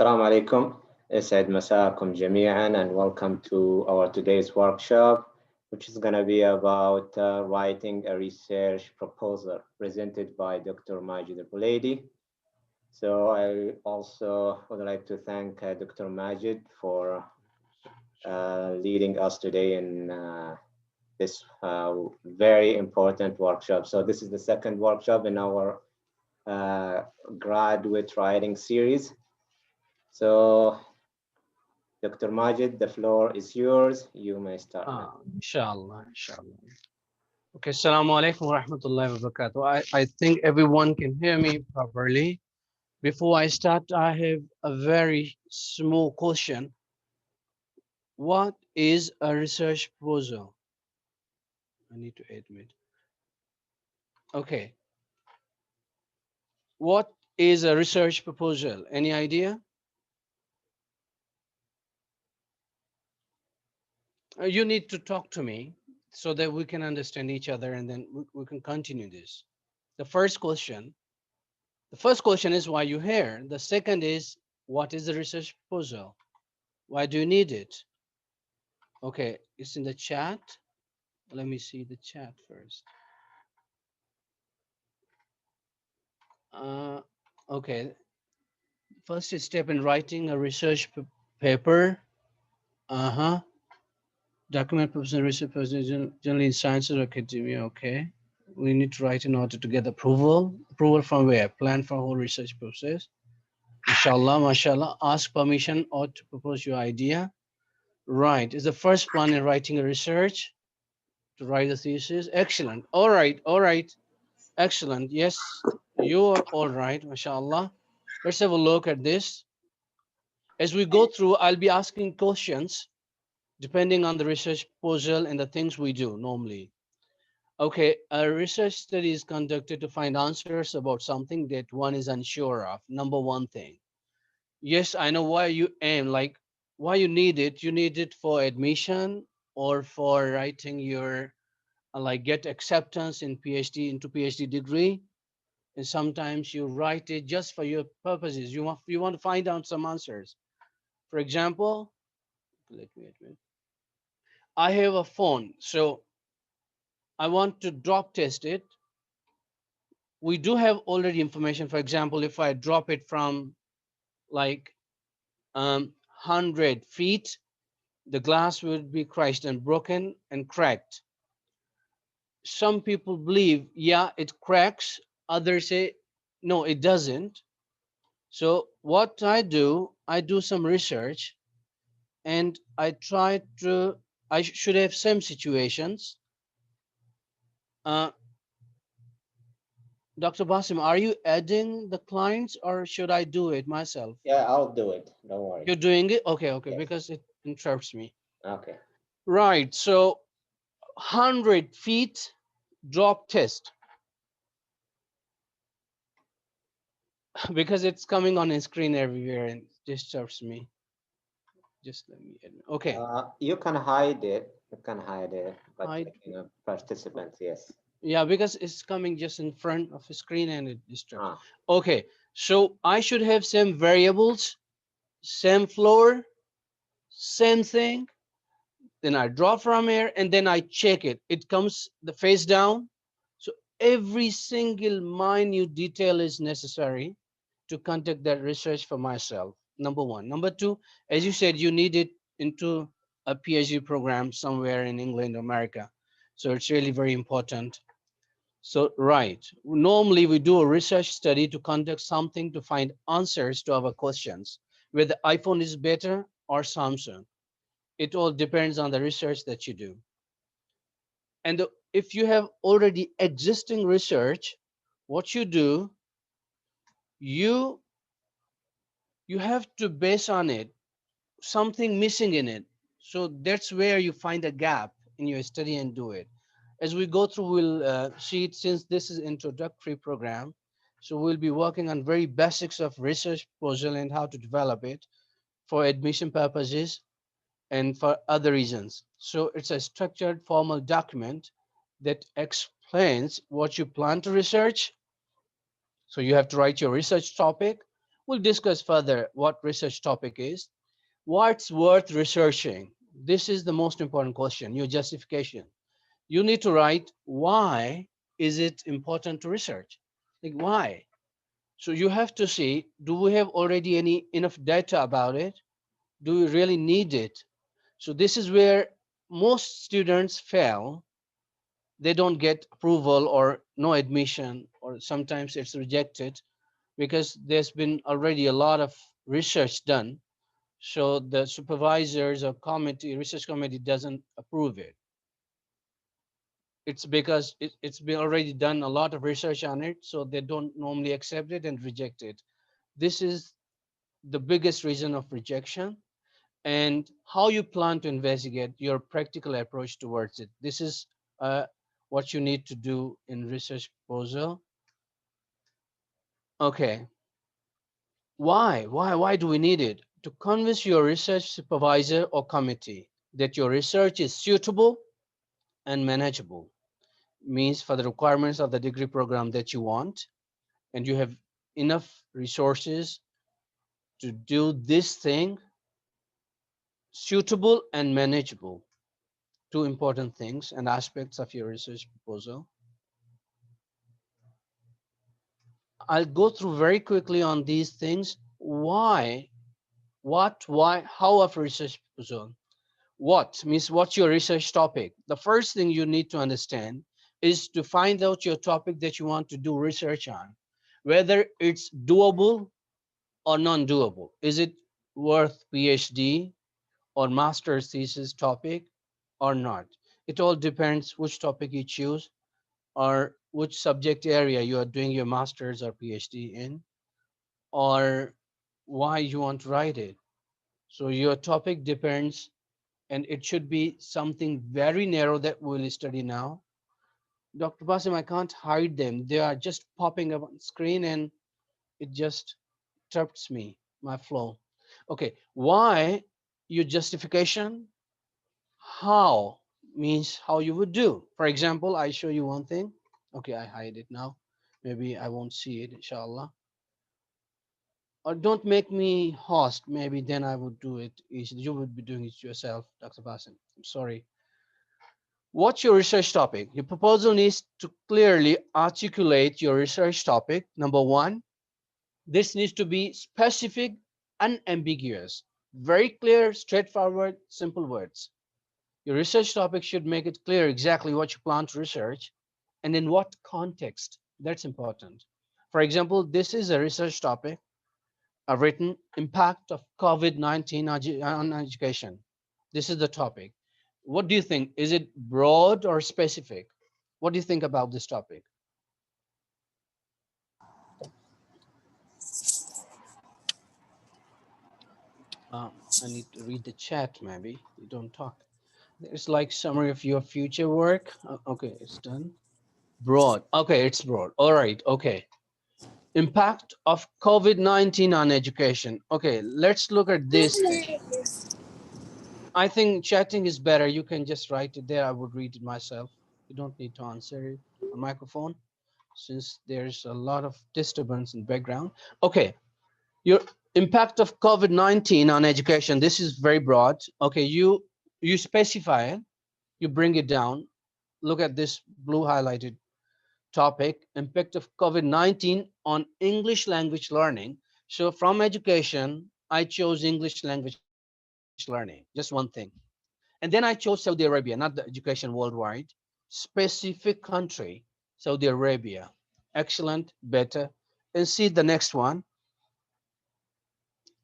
Assalamu alaikum. Asad Masaakum Jami'an, and welcome to our today's workshop, which is going to be about writing a research proposal presented by Dr. Majed Bulaidi. So I also would like to thank Dr. Majed for leading us today in this very important workshop. So this is the second workshop in our graduate writing series. So, Dr. Majed, the floor is yours. You may start now. Inshallah. Okay, Assalamu alaikum wa rahmatullahi wa barakatuh. I think everyone can hear me properly. Before I start, I have a very small question. What is a research proposal? I need to admit. Okay. What is a research proposal? Any idea? You need to talk to me so that we can understand each other, and then we can continue this. The first question is why you're here. The second is, what is the research proposal? Why do you need it? Okay, it's in the chat. Let me see the chat first. Okay, first step in writing a research paper. Document proposal, research proposal, generally in sciences or academia. Okay, we need to write in order to get approval. Approval from where? Plan for whole research process. Inshallah, mashallah. Ask permission or to propose your idea. Right, is the first plan in writing a research to write a thesis. Excellent. All right. Excellent. Yes, you are all right, mashallah. Let's have a look at this. As we go through, I'll be asking questions depending on the research proposal and the things we do normally. Okay, a research study is conducted to find answers about something that one is unsure of. Number one thing. Yes, I know why you aim, like why you need it. You need it for admission or for writing your, like get acceptance in PhD into PhD degree. And sometimes you write it just for your purposes. You want to find out some answers. For example, let me admit, I have a phone, so I want to drop test it. We do have already information. For example, if I drop it from like 100 feet, the glass would be crushed and broken and cracked. Some people believe, yeah, it cracks. Others say, no, it doesn't. So what I do some research, and I should have some situations. Dr. Basim, are you adding the clients or should I do it myself? Yeah, I'll do it. Don't worry. You're doing it? Okay, Yes. because it interrupts me. Okay. Right, so 100 feet drop test. Because it's coming on a screen everywhere and disturbs me. Just let me admit. Okay. You can hide it. But Hide. Participants, yes. Yeah, because it's coming just in front of the screen and it disturbs. Okay, so I should have same variables, same floor, same thing. Then I draw from here and then I check it. It comes the face down. So every single minute detail is necessary to conduct that research for myself. Number one. Number two, as you said, you need it into a PhD program somewhere in England, America. So it's really very important. So, right. Normally, we do a research study to conduct something to find answers to our questions, whether iPhone is better or Samsung. It all depends on the research that you do. And if you have already existing research, what you do, you have to base on it, something missing in it. So that's where you find a gap in your study and do it. As we go through, we'll see it, since this is introductory program. So we'll be working on very basics of research proposal and how to develop it for admission purposes and for other reasons. So it's a structured formal document that explains what you plan to research. So you have to write your research topic, We'll discuss further what research topic is, what's worth researching. This is the most important question, your justification. You need to write why is it important to research? Like why? So you have to see, do we have already any enough data about it? Do we really need it? So this is where most students fail. They don't get approval or no admission, or sometimes it's rejected because there's been already a lot of research done. So the supervisors or committee, research committee doesn't approve it. It's because it's been already done a lot of research on it, so they don't normally accept it and reject it. This is the biggest reason of rejection. And how you plan to investigate your practical approach towards it. This is what you need to do in research proposal. Okay, why do we need it? To convince your research supervisor or committee that your research is suitable and manageable, means for the requirements of the degree program that you want, and you have enough resources to do this thing, suitable and manageable. Two important things and aspects of your research proposal. I'll go through very quickly on these things. Why, what, why, how of research proposal. What means what's your research topic? The first thing you need to understand is to find out your topic that you want to do research on, whether it's doable or non-doable. Is it worth PhD or master's thesis topic or not? It all depends which topic you choose or which subject area you are doing your master's or PhD in, or why you want to write it. So your topic depends, and it should be something very narrow that we'll study now. Dr. Basim, I can't hide them. They are just popping up on screen and it just interrupts me, my flow. Okay, why your justification? How means how you would do. For example, I show you one thing. Okay, I hide it now. Maybe I won't see it, inshallah. Or don't make me host. Maybe then I would do it easily. You would be doing it yourself, Dr. Basim. I'm sorry. What's your research topic? Your proposal needs to clearly articulate your research topic. Number one, this needs to be specific, unambiguous, very clear, straightforward, simple words. Your research topic should make it clear exactly what you plan to research and in what context. That's important. For example, this is a research topic. I've written impact of COVID-19 on education. This is the topic. What do you think? Is it broad or specific? What do you think about this topic? I need to read the chat, maybe. You don't talk. There's like summary of your future work. Okay, it's done. Broad. Okay, it's broad. All right, okay. Impact of COVID-19 on education. Okay, let's look at this thing. I think chatting is better. You can just write it there. I would read it myself. You don't need to answer it on microphone since there's a lot of disturbance in background. Okay, your impact of COVID-19 on education. This is very broad. Okay, you specify it, you bring it down. Look at this blue highlighted topic, impact of COVID-19 on English language learning. So from education, I chose English language learning, just one thing. And then I chose Saudi Arabia, not the education worldwide, specific country, Saudi Arabia. Excellent, better. And see the next one,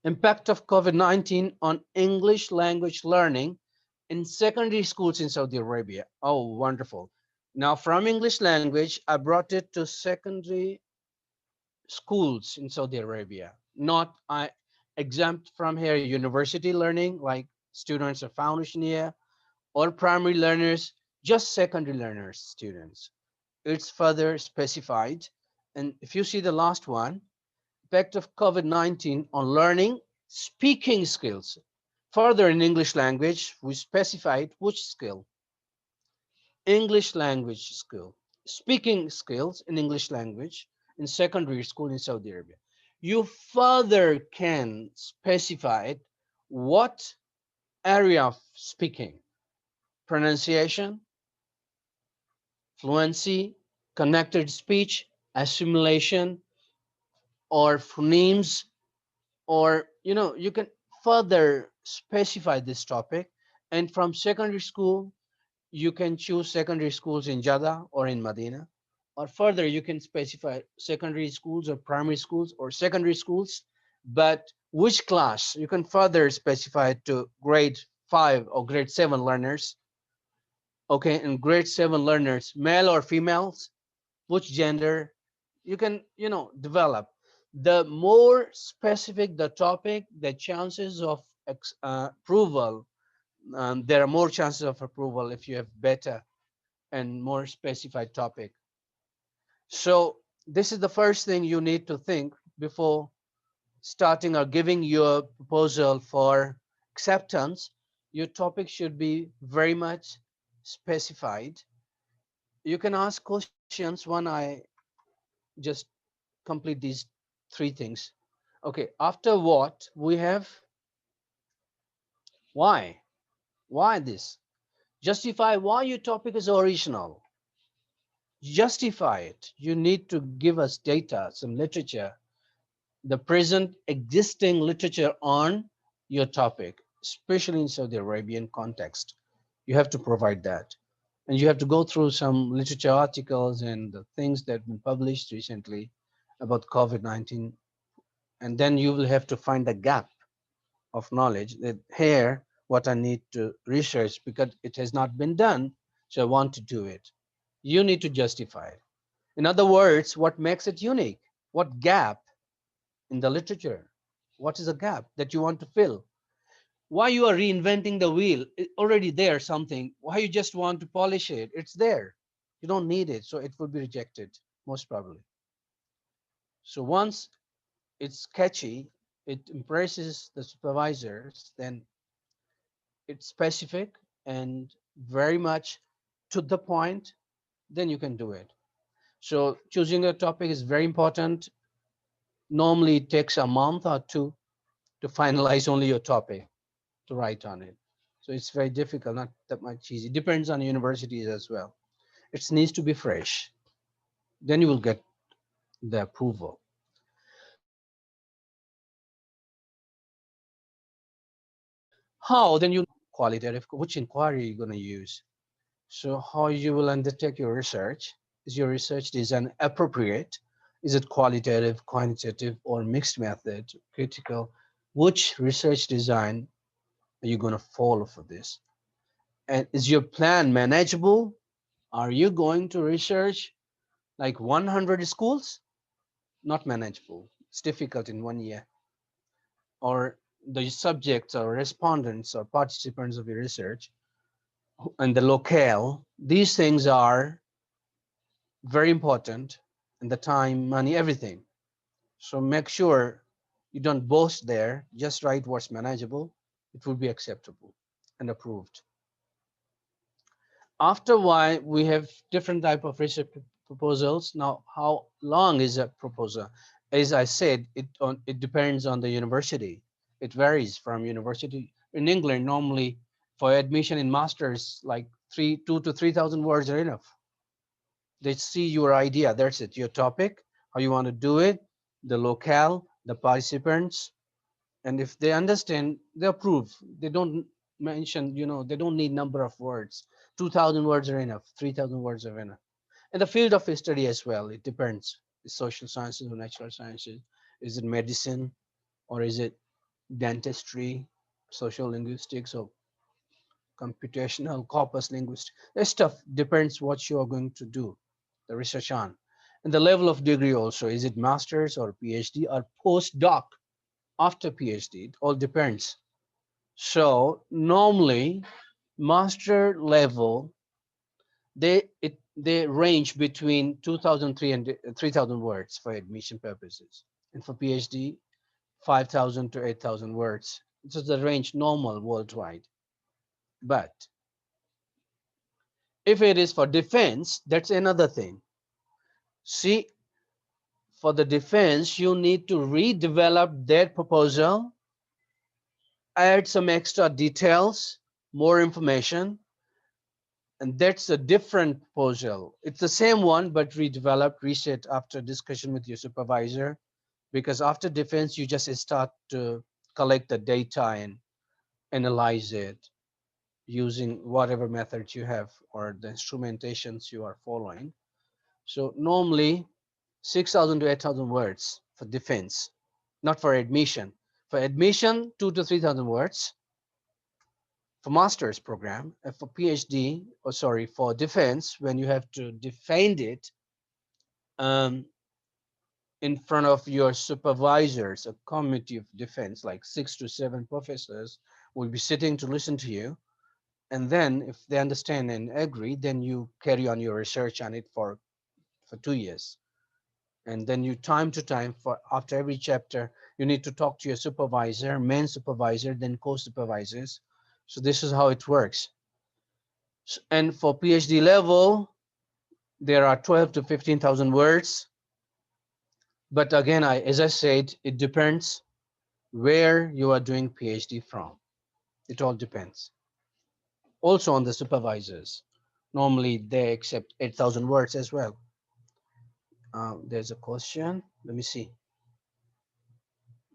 impact of COVID-19 on English language learning in secondary schools in Saudi Arabia. Oh, wonderful. Now from English language, I brought it to secondary schools in Saudi Arabia. Not I exempt from here university learning, like students of foundation year, or primary learners, just secondary learners, students. It's further specified. And if you see the last one, effect of COVID-19 on learning speaking skills. Further in English language, we specified which skill. English language skill. Speaking skills in English language in secondary school in Saudi Arabia. You further can specify what area of speaking, pronunciation, fluency, connected speech, assimilation, or phonemes, or you can further specify this topic. And from secondary school, you can choose secondary schools in Jeddah or in Medina, or further you can specify secondary schools or primary schools or secondary schools, but which class you can further specify to grade 5 or grade 7 learners. Okay, and grade 7 learners, male or females, which gender, you can develop. The more specific the topic, the chances of approval, there are more chances of approval if you have better and more specified topic. So this is the first thing you need to think before starting or giving your proposal for acceptance. Your topic should be very much specified. You can ask questions when I just complete these three things. Okay, after what we have, why? Why this? Justify why your topic is original. Justify it. You need to give us data, some literature, the present existing literature on your topic, especially in Saudi Arabian context. You have to provide that. And you have to go through some literature articles and the things that have been published recently about COVID-19. And then you will have to find a gap of knowledge that here, what I need to research because it has not been done, so I want to do it. You need to justify it. In other words, what makes it unique? What gap in the literature? What is a gap that you want to fill? Why you are reinventing the wheel? Already there something. Why you just want to polish it? It's there. You don't need it, so it will be rejected most probably. So once it's catchy, it impresses the supervisors, then it's specific and very much to the point, then you can do it. So choosing a topic is very important. Normally it takes a month or two to finalize only your topic to write on it. So it's very difficult, not that much easy. Depends on universities as well. It needs to be fresh. Then you will get the approval. How? Then you qualitative, which inquiry you're going to use. So how you will undertake your research? Is your research design appropriate? Is it qualitative, quantitative, or mixed method, critical? Which research design are you going to follow for this? And is your plan manageable? Are you going to research like 100 schools? Not manageable. It's difficult in 1 year. Or the subjects or respondents or participants of your research and the locale, these things are very important, and the time, money, everything. So make sure you don't boast there, just write what's manageable. It will be acceptable and approved. After why, we have different type of research proposals. Now, how long is a proposal? As I said, it depends on the university. It varies from university. In England, normally for admission in masters, like 2 to 3,000 words are enough. They see your idea, that's it, your topic, how you want to do it, the locale, the participants, and if they understand, they approve. They don't mention, they don't need number of words. 2,000 words are enough, 3,000 words are enough. And the field of study as well, it depends. Is social sciences or natural sciences? Is it medicine, or is it dentistry, social linguistics, or computational corpus linguistics? That stuff depends what you are going to do the research on. And the level of degree also, is it master's or PhD or postdoc after PhD? It all depends. So normally master level, they range between 2,300 and 3,000 words for admission purposes, and for PhD 5,000 to 8,000 words. This is the range normal worldwide. But if it is for defense, that's another thing. See, for the defense, you need to redevelop that proposal, add some extra details, more information, and that's a different proposal. It's the same one, but redeveloped, reset after discussion with your supervisor, because after defense, you just start to collect the data and analyze it using whatever methods you have or the instrumentations you are following. So normally 6,000 to 8,000 words for defense, not for admission. For admission, 2 to 3,000 words. For master's program, and for PhD, or sorry, for defense, when you have to defend it um, in front of your supervisors, a committee of defense, like 6 to 7 professors will be sitting to listen to you. And then if they understand and agree, then you carry on your research on it for 2 years. And then you time to time, for after every chapter, you need to talk to your supervisor, main supervisor, then co-supervisors. So this is how it works. And for PhD level, there are 12 to 15,000 words. But again, as I said, it depends where you are doing PhD from. It all depends. Also on the supervisors. Normally they accept 8,000 words as well. There's a question. Let me see.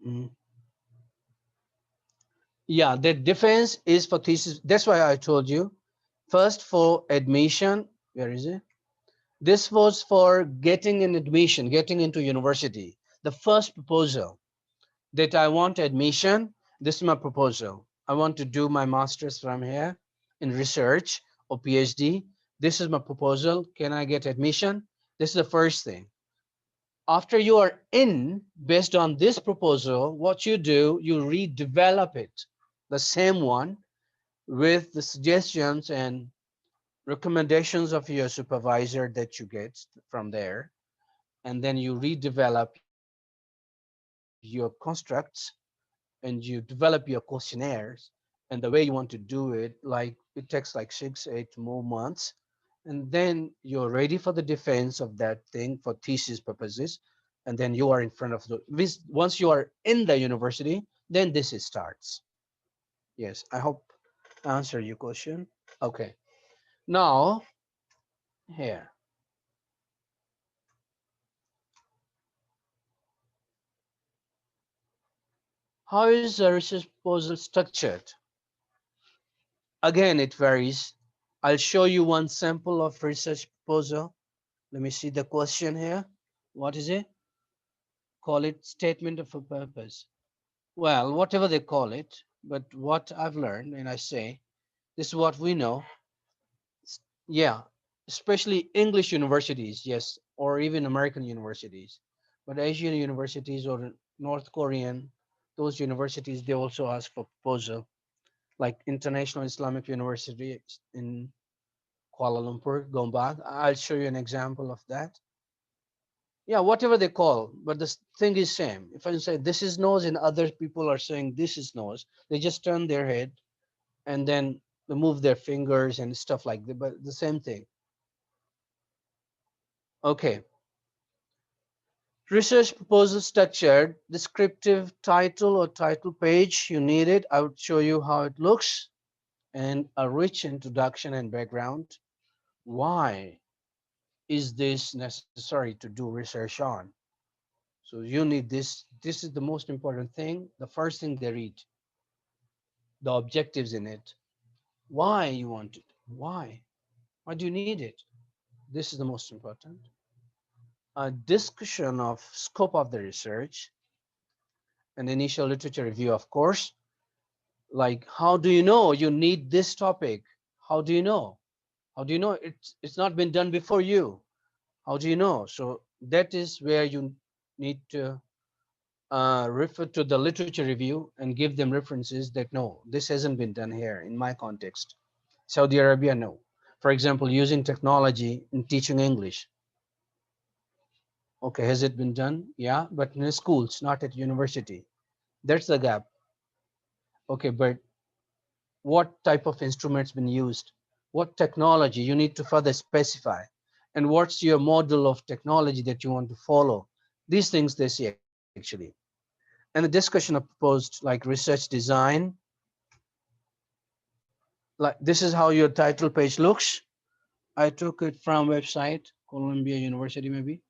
Mm. Yeah, the defense is for thesis. That's why I told you. First for admission, where is it? This was for getting an admission, getting into university. The first proposal that I want admission, this is my proposal. I want to do my master's from here in research or PhD. This is my proposal. Can I get admission? This is the first thing. After you are in, based on this proposal, what you do, you redevelop it, the same one, with the suggestions and recommendations of your supervisor that you get from there. And then you redevelop your constructs and you develop your questionnaires. And the way you want to do it, like it takes like 6, 8 more months. And then you're ready for the defense of that thing for thesis purposes. And then you are in front of once you are in the university, then this starts. Yes, I hope I answer your question. Okay. Now, here. How is a research proposal structured? Again, it varies. I'll show you one sample of research proposal. Let me see the question here. What is it? Call it statement of a purpose. Well, whatever they call it, but what I've learned, and I say, this is what we know. Yeah, especially English universities, yes, or even American universities. But Asian universities or North Korean, those universities, they also ask for proposal, like International Islamic University in Kuala Lumpur, Gombak. I'll show you an example of that. Yeah, whatever they call, but the thing is same. If I say this is nose and other people are saying this is nose, they just turn their head and then they move their fingers and stuff like that, but the same thing. Okay. Research proposal structured, descriptive title or title page, you need it. I would show you how it looks, and a rich introduction and background. Why is this necessary to do research on? So you need this. This is the most important thing. The first thing they read, the objectives in it. Why you want it? Why? Why do you need it? This is the most important. A discussion of scope of the research, an initial literature review, of course. Like, how do you know you need this topic? How do you know? How do you know it's not been done before you? How do you know? So that is where you need to refer to the literature review and give them references that no, this hasn't been done here in my context. Saudi Arabia, no. For example, using technology in teaching English. Okay, has it been done? Yeah, but in schools, not at university. That's the gap. Okay, but what type of instruments been used? What technology you need to further specify? And what's your model of technology that you want to follow? These things they see actually. And the discussion of proposed like research design, like this is how your title page looks. I took it from website, Columbia University maybe.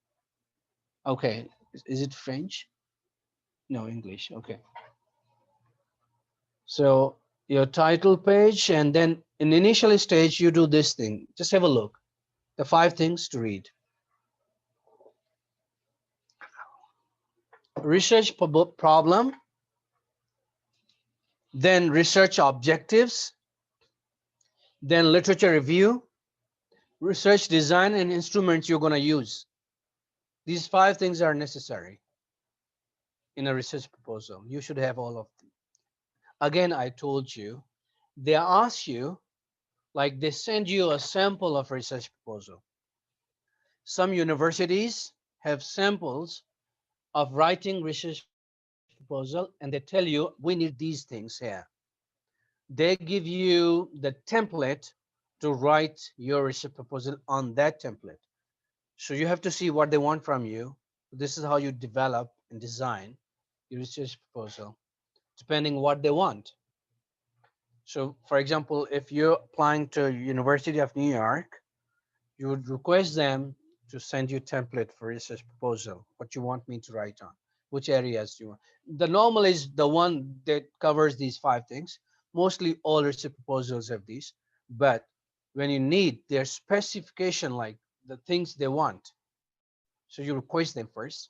Okay, is it French? No, English. Okay. So your title page, and then in the initial stage, you do this thing. Just have a look. The 5 things to read. Research problem, then research objectives, then literature review, research design, and instruments you're going to use. These 5 things are necessary in a research proposal. You should have all of them. Again, I told you, they ask you, like they send you a sample of research proposal. Some universities have samples of writing research proposal, and they tell you, we need these things here. They give you the template to write your research proposal on that template. So you have to see what they want from you. This is how you develop and design your research proposal, depending what they want. So for example, if you're applying to University of New York, you would request them to send you a template for research proposal, what you want me to write on, which areas you want. The normal is the one that covers these 5 things. Mostly all research proposals have these, but when you need their specification, like the things they want, so you request them first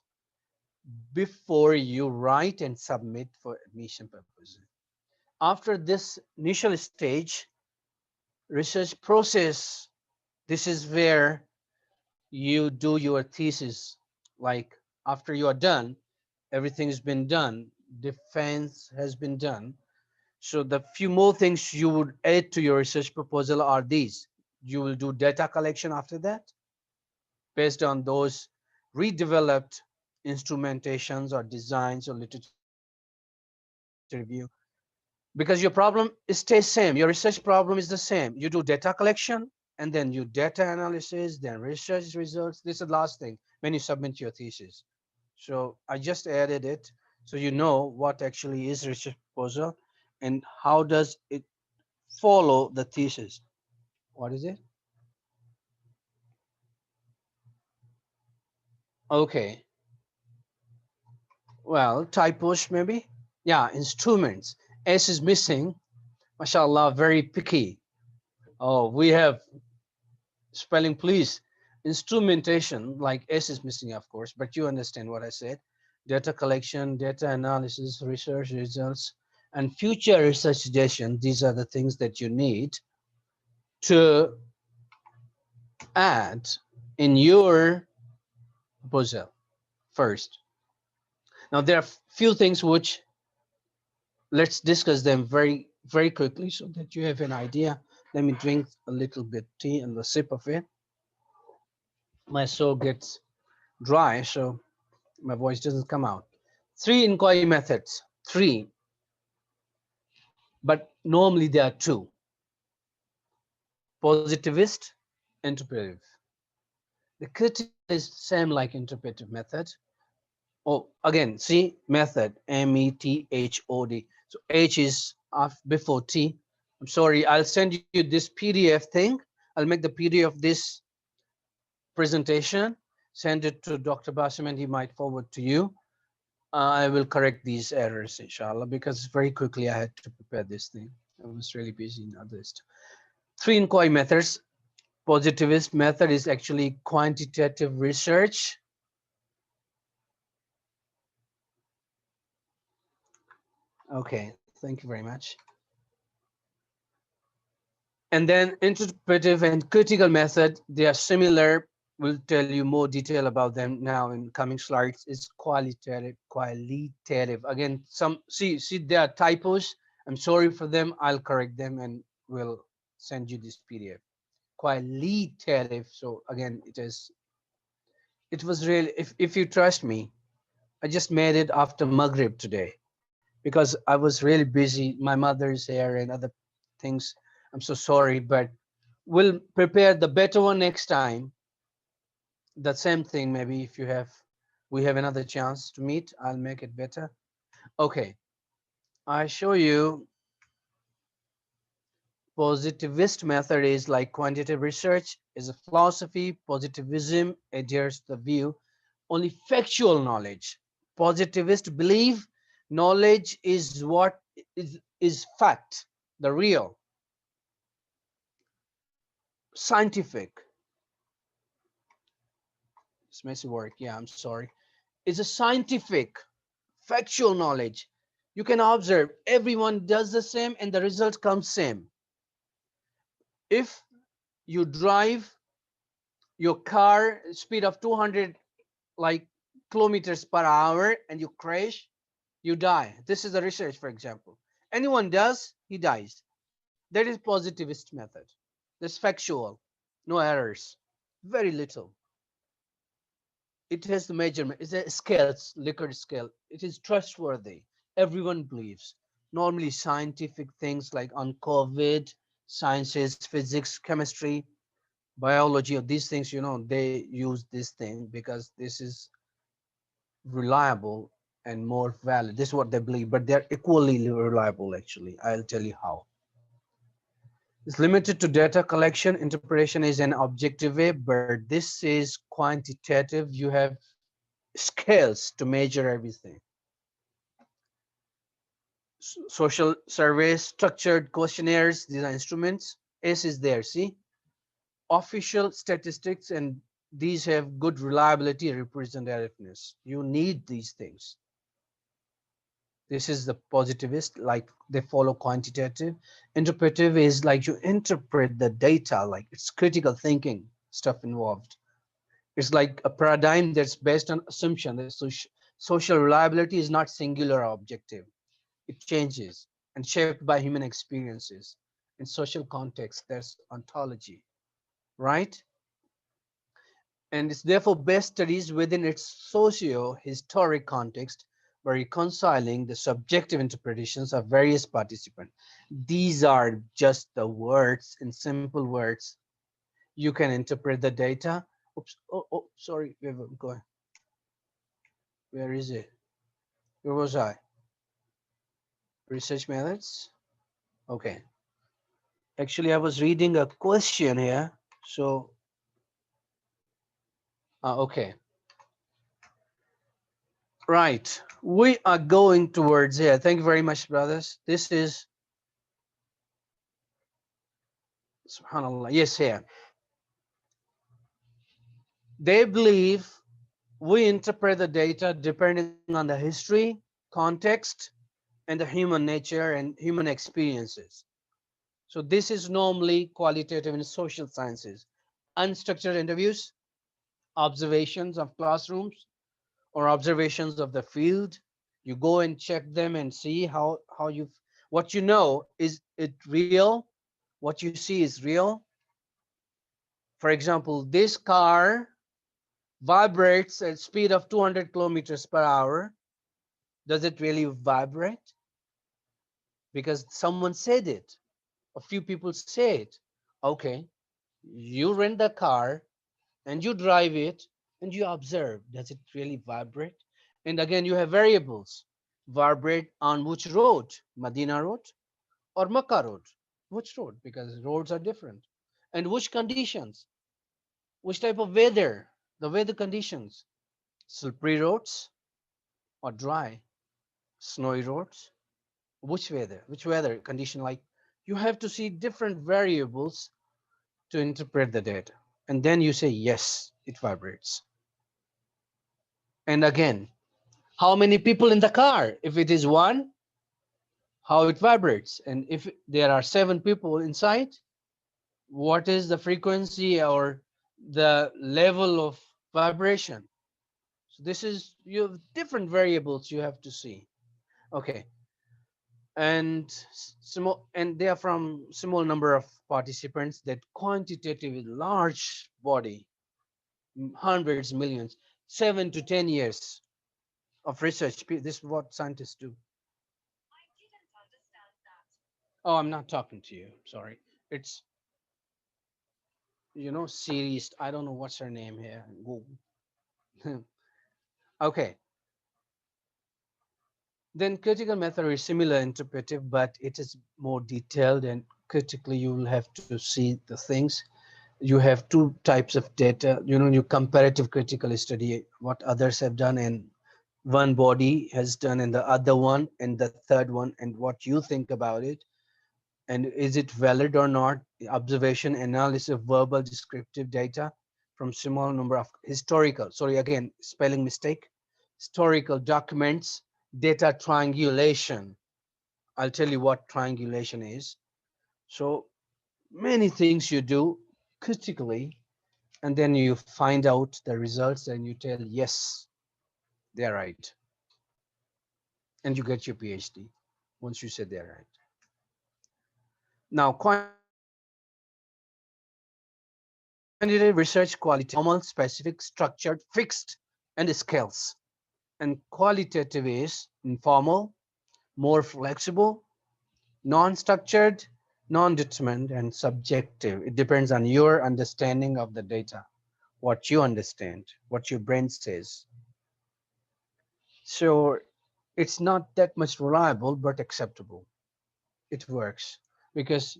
before you write and submit for admission purposes. After this initial stage, research process, this is where you do your thesis. Like after you are done, everything's been done, defense has been done. So the few more things you would add to your research proposal are these. You will do data collection after that based on those redeveloped instrumentations or designs or literature review, because your problem stays same. Your research problem is the same. You do data collection, and then you data analysis, then research results. This is the last thing when you submit your thesis. So I just added it so you know what actually is research proposal and how does it follow the thesis. What is it? Okay. Well, typos maybe. Yeah, instruments. S is missing. MashaAllah, very picky. Oh, we have spelling, please. Instrumentation, like S is missing, of course, but you understand what I said. Data collection, data analysis, research results, and future research suggestions. These are the things that you need to add in your proposal first. Now, there are few things which let's discuss them very quickly so that you have an idea. Let me drink a little bit tea and a sip of it. My throat gets dry, so my voice doesn't come out. 3 inquiry methods, 3, but normally there are 2: positivist, interpretive. The critical is same like interpretive method. Oh, again, see method, METHOD. So H is before T. I'm sorry, I'll send you this PDF thing. I'll make the PDF of this presentation, send it to Dr. Basim, and he might forward to you. I will correct these errors, inshallah, because very quickly I had to prepare this thing. I was really busy in others. 3 inquiry methods. Positivist method is actually quantitative research. Okay, thank you very much. And then interpretive and critical method, they are similar. We'll tell you more detail about them now in coming slides. It's qualitative. Again, see there are typos. I'm sorry for them. I'll correct them and we'll send you this PDF. Qualitative. So again, it was really, if you trust me, I just made it after Maghrib today because I was really busy. My mother is here and other things. I'm so sorry, but we'll prepare the better one next time. The same thing, maybe if you have We have another chance to meet. I'll make it better. Okay, I show you positivist method is like quantitative research is a philosophy. Positivism adheres to the view only factual knowledge. Positivist believe knowledge is what is fact, the real, scientific. It's messy work. Yeah, I'm sorry. It's a scientific, factual knowledge. You can observe everyone does the same and the result comes same. If you drive your car speed of 200 like kilometers per hour and you crash, you die. This is the research, for example. Anyone does, he dies. That is positivist method. That's factual, no errors, very little. It has the measurement. It's a scale, Likert scale. It is trustworthy. Everyone believes. Normally, scientific things like on COVID, sciences, physics, chemistry, biology, or these things, they use this thing because this is reliable and more valid. This is what they believe, but they're equally reliable, actually. I'll tell you how. It's limited to data collection. Interpretation is an objective way, but this is quantitative. You have scales to measure everything. Social surveys, structured questionnaires, these are instruments. S is there, see? Official statistics, and these have good reliability and representativeness. You need these things. This is the positivist, like they follow quantitative. Interpretive is like you interpret the data, like it's critical thinking stuff involved. It's like a paradigm that's based on assumption that social reliability is not singular or objective. It changes and shaped by human experiences. In social context, there's ontology, right? And it's therefore best studies within its socio-historic context by reconciling the subjective interpretations of various participants. These are just the words, in simple words. You can interpret the data. Oops, oh, sorry, go ahead. Where is it? Where was I? Research methods? Okay. Actually, I was reading a question here. So, okay. Right. We are going towards here. Thank you very much, brothers. This is, subhanAllah. Yes, here. They believe we interpret the data depending on the history, context, and the human nature and human experiences. So this is normally qualitative in social sciences. Unstructured interviews, observations of classrooms, or observations of the field. You go and check them and see how you, what you know, is it real? What you see is real. For example, this car vibrates at speed of 200 kilometers per hour. Does it really vibrate? Because someone said it. A few people say it. Okay, you rent the car and you drive it and you observe, does it really vibrate? And again, you have variables. Vibrate on which road? Medina road or Makkah road? Which road? Because roads are different. And which conditions? Which type of weather? The weather conditions. Slippery roads or dry? Snowy roads? Which weather? Which weather condition? Like, you have to see different variables to interpret the data. And then you say, yes, it vibrates. And again, how many people in the car? If it is one, how it vibrates. And if there are 7 people inside, what is the frequency or the level of vibration? So this is, you have different variables you have to see. Okay. And small, and they are from small number of participants. That quantitative large body, hundreds, millions, 7 to 10 years of research. This is what scientists do. Oh, I'm not talking to you. Sorry. It's, series. I don't know what's her name here. Okay, then critical method is similar interpretive, but it is more detailed, and critically you will have to see the things. You have two types of data. You comparative critical study what others have done and one body has done and the other one and the third one, and what you think about it, and is it valid or not. Observation, analysis of verbal descriptive data from small number of historical, sorry, again spelling mistake, historical documents. Data triangulation, I'll tell you what triangulation is. So many things you do critically, and then you find out the results and you tell yes, they're right, and you get your PhD once you say they're right. Now, quantitative research quality formal, specific, structured, fixed, and scales. And qualitative is informal, more flexible, non-structured, non-determined, and subjective. It depends on your understanding of the data, what you understand, what your brain says. So it's not that much reliable, but acceptable. It works because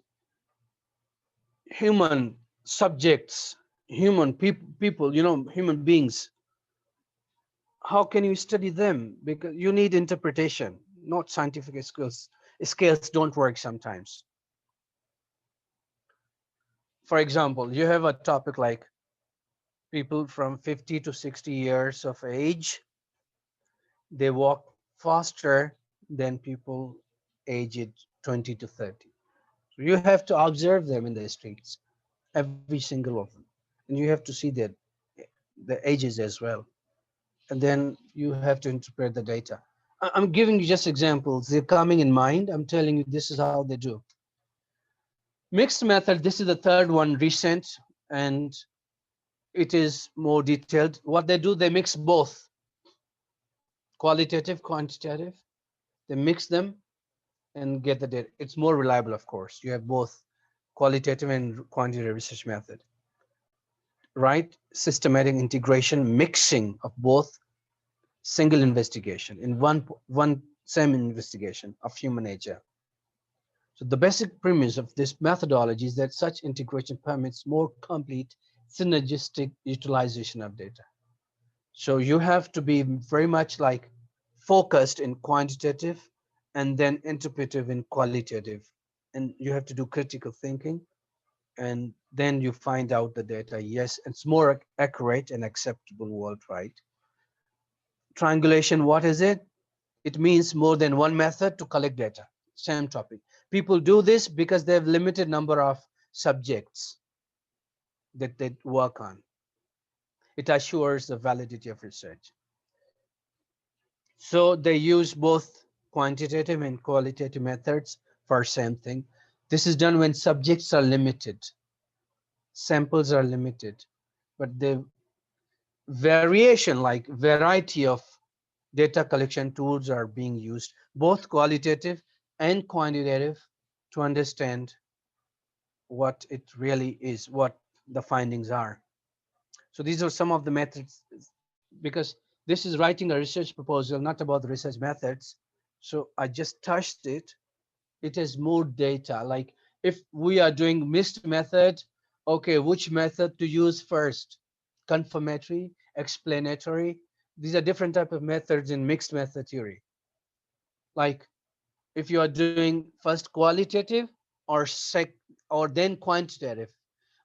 human subjects, people, human beings, how can you study them? Because you need interpretation, not scientific skills. Scales don't work sometimes. For example, you have a topic like people from 50 to 60 years of age, they walk faster than people aged 20 to 30. So you have to observe them in the streets, every single of them, and you have to see the ages as well, and then you have to interpret the data. I'm giving you just examples. They're coming in mind. I'm telling you this is how they do. Mixed method. This is the third one, recent, and it is more detailed. What they do, they mix both qualitative, quantitative. They mix them and get the data. It's more reliable, of course. You have both qualitative and quantitative research method, right? Systematic integration, mixing of both, single investigation in one same investigation of human nature. So the basic premise of this methodology is that such integration permits more complete synergistic utilization of data. So you have to be very much like focused in quantitative and then interpretive in qualitative. And you have to do critical thinking, and then you find out the data. Yes, it's more accurate and acceptable worldwide. Triangulation, what is it? It means more than one method to collect data, same topic. People do this because they have limited number of subjects that they work on. It assures the validity of research. So they use both quantitative and qualitative methods for same thing. This is done when subjects are limited, samples are limited, but the variation, like variety of data collection tools are being used, both qualitative and quantitative, to understand what it really is, what the findings are. So these are some of the methods, because this is writing a research proposal, not about the research methods. So I just touched it. It has more data. Like if we are doing mixed method, okay, which method to use first? Confirmatory, explanatory. These are different type of methods in mixed method theory. Like if you are doing first qualitative or or then quantitative,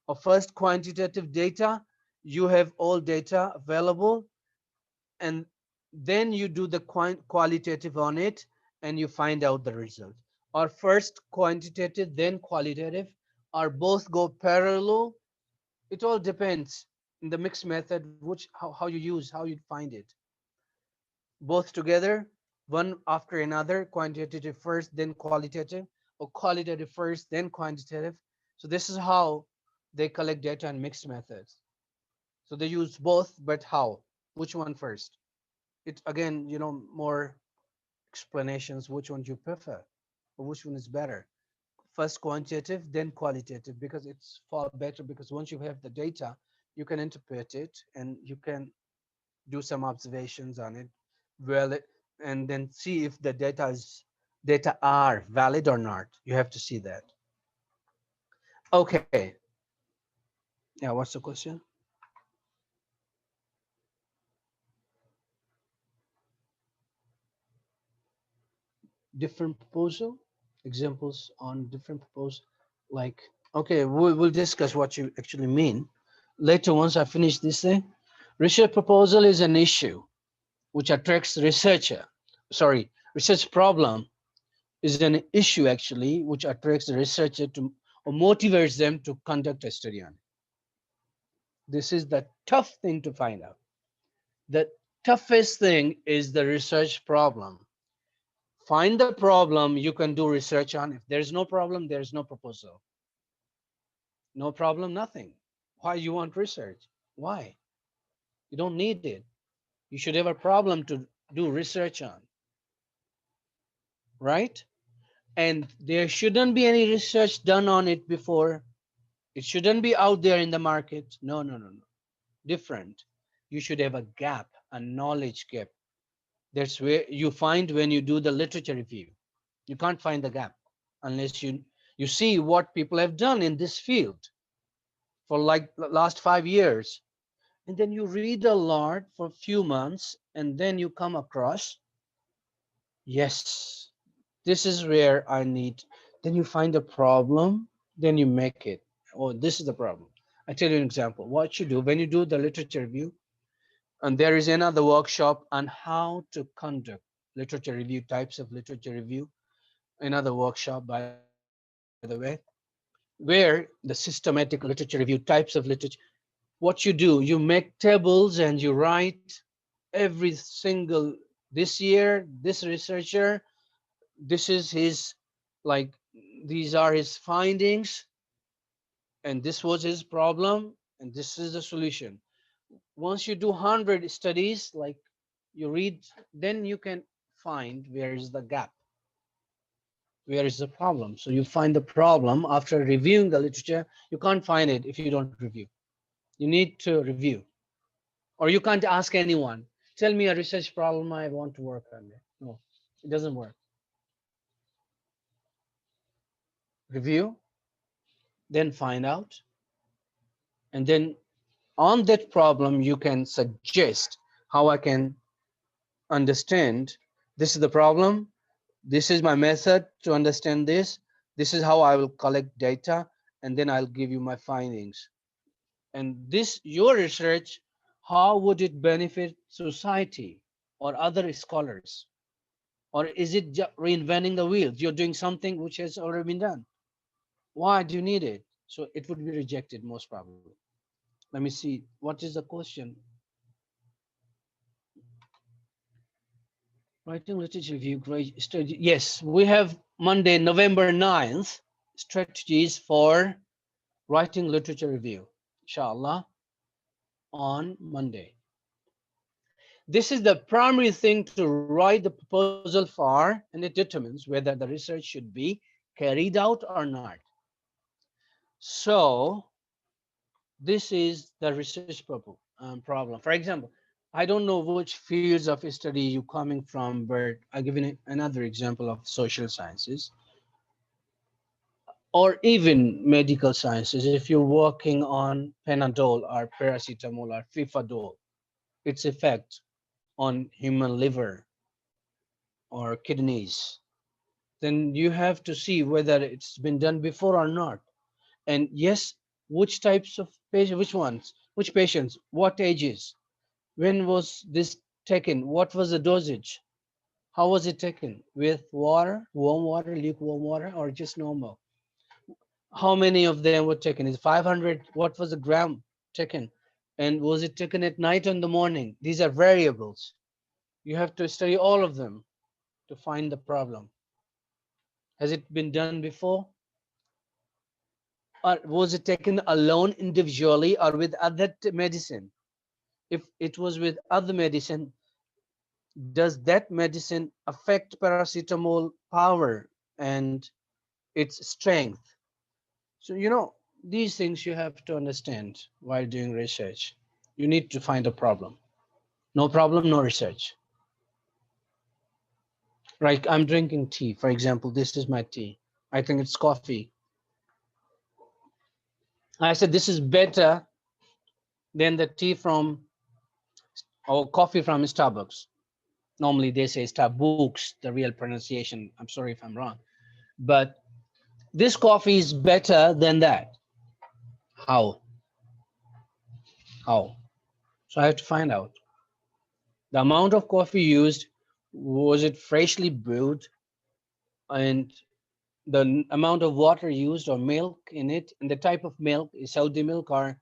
or first quantitative data, you have all data available, and then you do the qualitative on it and you find out the result. Or first quantitative then qualitative, or both go parallel. It all depends in the mixed method, which how you use, how you find it. Both together, one after another, quantitative first then qualitative, or qualitative first then quantitative. So this is how they collect data in mixed methods. So they use both, but how? Which one first? It again, more explanations, which one you prefer, or which one is better. First quantitative, then qualitative, because it's far better, because once you have the data, you can interpret it and you can do some observations on it, valid, and then see if the data are valid or not. You have to see that. Okay. Yeah, what's the question? Different proposal, examples on different proposal, like, okay, we'll discuss what you actually mean later once I finish this thing. Research proposal is an issue which attracts researcher. Sorry, research problem is an issue actually which attracts the researcher to or motivates them to conduct a study on it. This is the tough thing to find out. The toughest thing is the research problem. Find the problem you can do research on. If there's no problem, there's no proposal. No problem, nothing. Why you want research? Why? You don't need it. You should have a problem to do research on, right? And there shouldn't be any research done on it before. It shouldn't be out there in the market. No, no, no, no. Different. You should have a gap, a knowledge gap. That's where you find when you do the literature review. You can't find the gap unless you see what people have done in this field for like the last 5 years. And then you read a lot for a few months and then you come across, yes, this is where I need. Then you find a problem, then you make it. Oh, this is the problem. I tell you an example. What you do when you do the literature review, and there is another workshop on how to conduct literature review, types of literature review, another workshop, by the way, where the systematic literature review, types of literature, what you do, you make tables and you write every single, this year, this researcher, this is his, like, these are his findings, and this was his problem, and this is the solution. Once you do 100 studies, like you read, then you can find where is the gap, where is the problem. So you find the problem after reviewing the literature. You can't find it if you don't review. You need to review, or you can't ask anyone, tell me a research problem I want to work on it. No, it doesn't work. Review, then find out, and then on that problem you can suggest how I can understand, this is the problem, this is my method to understand this, this is how I will collect data, and then I'll give you my findings. And this, your research, how would it benefit society or other scholars? Or is it just reinventing the wheels? You're doing something which has already been done. Why do you need it? So it would be rejected most probably. Let me see. What is the question? Writing literature review, great strategy. Yes, we have Monday, November 9th, strategies for writing literature review, inshallah, on Monday. This is the primary thing to write the proposal for, and it determines whether the research should be carried out or not. So this is the research problem. For example, I don't know which fields of study you're coming from, but I'll give you another example of social sciences or even medical sciences. If you're working on Panadol or paracetamol or Fifadol, its effect on human liver or kidneys, then you have to see whether it's been done before or not. And yes, which types of patients, which ones, which patients, what ages, when was this taken, what was the dosage, how was it taken, with water, warm water, lukewarm water, or just normal? How many of them were taken? Is 500? What was the gram taken? And was it taken at night or in the morning? These are variables. You have to study all of them to find the problem. Has it been done before? Or was it taken alone individually or with other medicine? If it was with other medicine, does that medicine affect paracetamol power and its strength? So, these things you have to understand while doing research. You need to find a problem. No problem, no research. Right, I'm drinking tea. For example, this is my tea. I think it's coffee. I said this is better than the tea from or coffee from Starbucks. Normally they say Starbucks, the real pronunciation. I'm sorry if I'm wrong. But this coffee is better than that. How? How? So I have to find out. The amount of coffee used, was it freshly brewed, and the amount of water used or milk in it, and the type of milk is Saudi milk or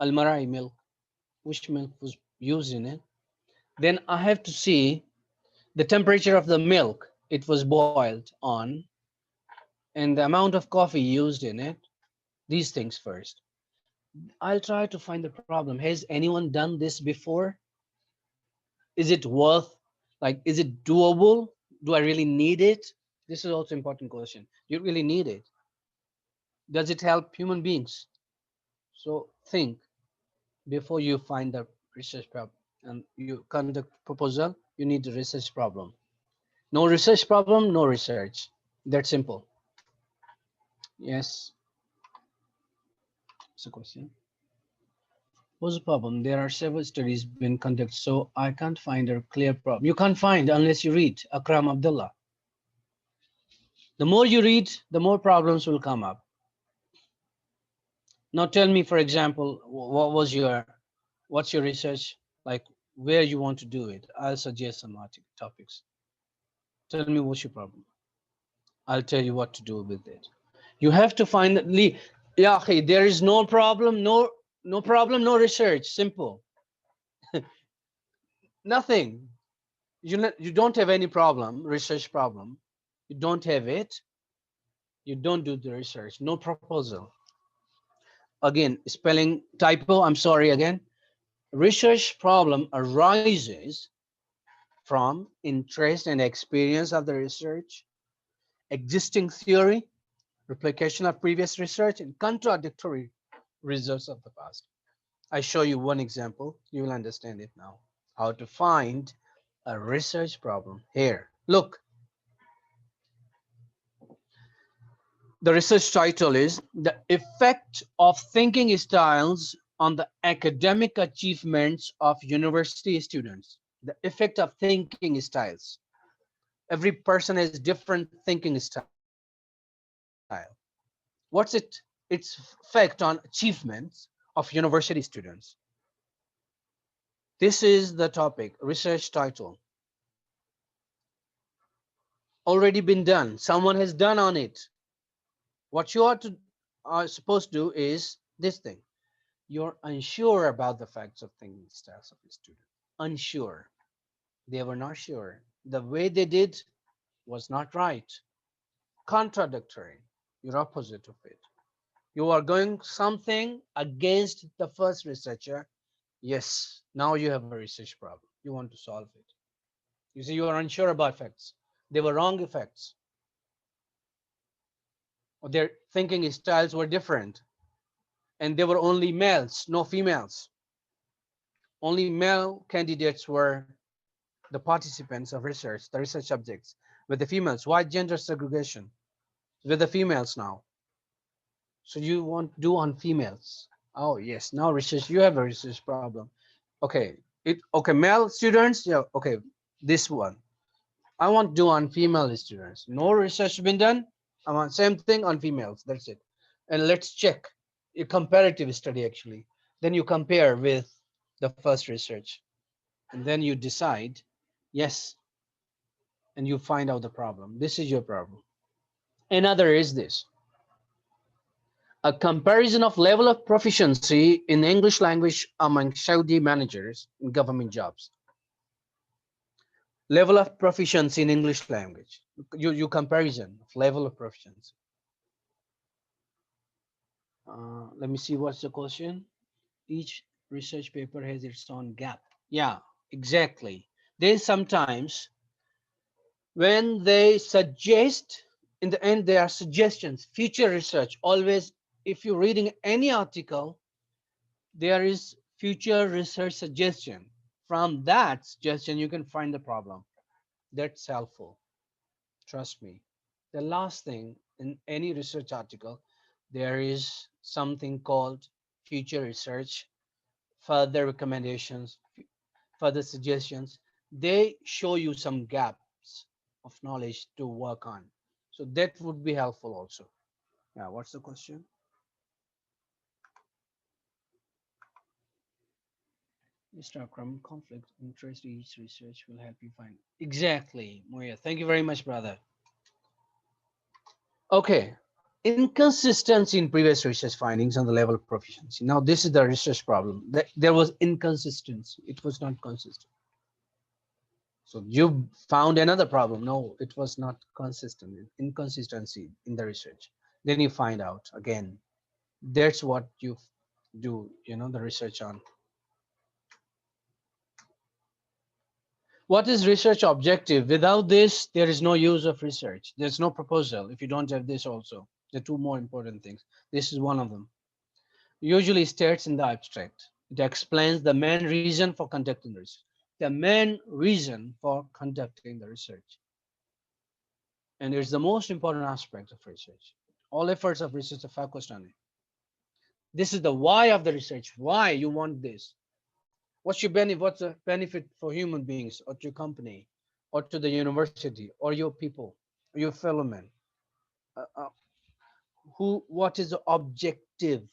Almarai milk, which milk was used in it. Then I have to see the temperature of the milk it was boiled on and the amount of coffee used in it. These things first. I'll try to find the problem. Has anyone done this before? Is it worth, like, is it doable? Do I really need it? This is also an important question. Do you really need it? Does it help human beings? So think before you find the research problem and you conduct proposal, you need the research problem. No research problem, no research. That's simple. Yes. It's a question. What's the problem? There are several studies being conducted, so I can't find a clear problem. You can't find unless you read Akram Abdullah. The more you read, the more problems will come up. Now tell me, for example, what's your research, like where you want to do it? I'll suggest some topics. Tell me what's your problem. I'll tell you what to do with it. You have to find that, yeah, there is no problem, no problem, no research. Simple. Nothing. You don't have any problem, research problem. You don't have it. You don't do the research. No proposal. Again, spelling typo. I'm sorry again. Research problem arises from interest and experience of the research, existing theory, replication of previous research, and contradictory results of the past. I show you one example. You will understand it now. How to find a research problem. Here, look. The research title is The Effect of Thinking Styles on the Academic Achievements of University Students. The effect of thinking styles. Every person has different thinking style. What's its effect on achievements of university students? This is the topic, research title. Already been done. Someone has done on it. What you are supposed to do is this thing. You're unsure about the facts of thinking styles of the student. Unsure. They were not sure. The way they did was not right. Contradictory. You're opposite of it. You are going something against the first researcher. Yes, now you have a research problem. You want to solve it. You see, you are unsure about facts. They were wrong effects. Or their thinking styles were different. And there were only males, no females. Only male candidates were the participants of research, the research subjects. With the females, why gender segregation? With the females now. So you want to do on females. Oh yes, now research, you have a research problem. Okay, okay, male students, yeah, okay, this one. I want to do on female students. No research been done. I want same thing on females. That's it. And let's check a comparative study actually. Then you compare with the first research. And then you decide, yes, and you find out the problem. This is your problem. Another is this. A comparison of level of proficiency in English language among Saudi managers in government jobs. Level of proficiency in English language. You comparison of level of proficiency. Let me see what's the question. Each research paper has its own gap. Yeah, exactly. They sometimes, when they suggest, in the end, they are suggestions, future research. Always, if you're reading any article, there is future research suggestion. From that suggestion, you can find the problem. That's helpful. Trust me. The last thing in any research article, there is something called future research, further recommendations, further suggestions. They show you some gaps of knowledge to work on. So that would be helpful also. Yeah, what's the question? Mr. Akram, conflict interest research will help you find. Exactly, Moya. Thank you very much, brother. Okay. Inconsistency in previous research findings on the level of proficiency. Now, this is the research problem. There was inconsistency. It was not consistent. So you found another problem. No, it was not consistent. Inconsistency in the research. Then you find out again. That's what you do, the research on. What is research objective? Without this, there is no use of research. There's no proposal if you don't have this also. The two more important things. This is one of them. Usually states in the abstract. It explains the main reason for conducting the research. The main reason for conducting the research. And it's the most important aspect of research. All efforts of research are focused on it. This is the why of the research. Why you want this? What's your benefit? What's the benefit for human beings or to your company or to the university or your people, or your fellow men? Uh, uh, what is the objective?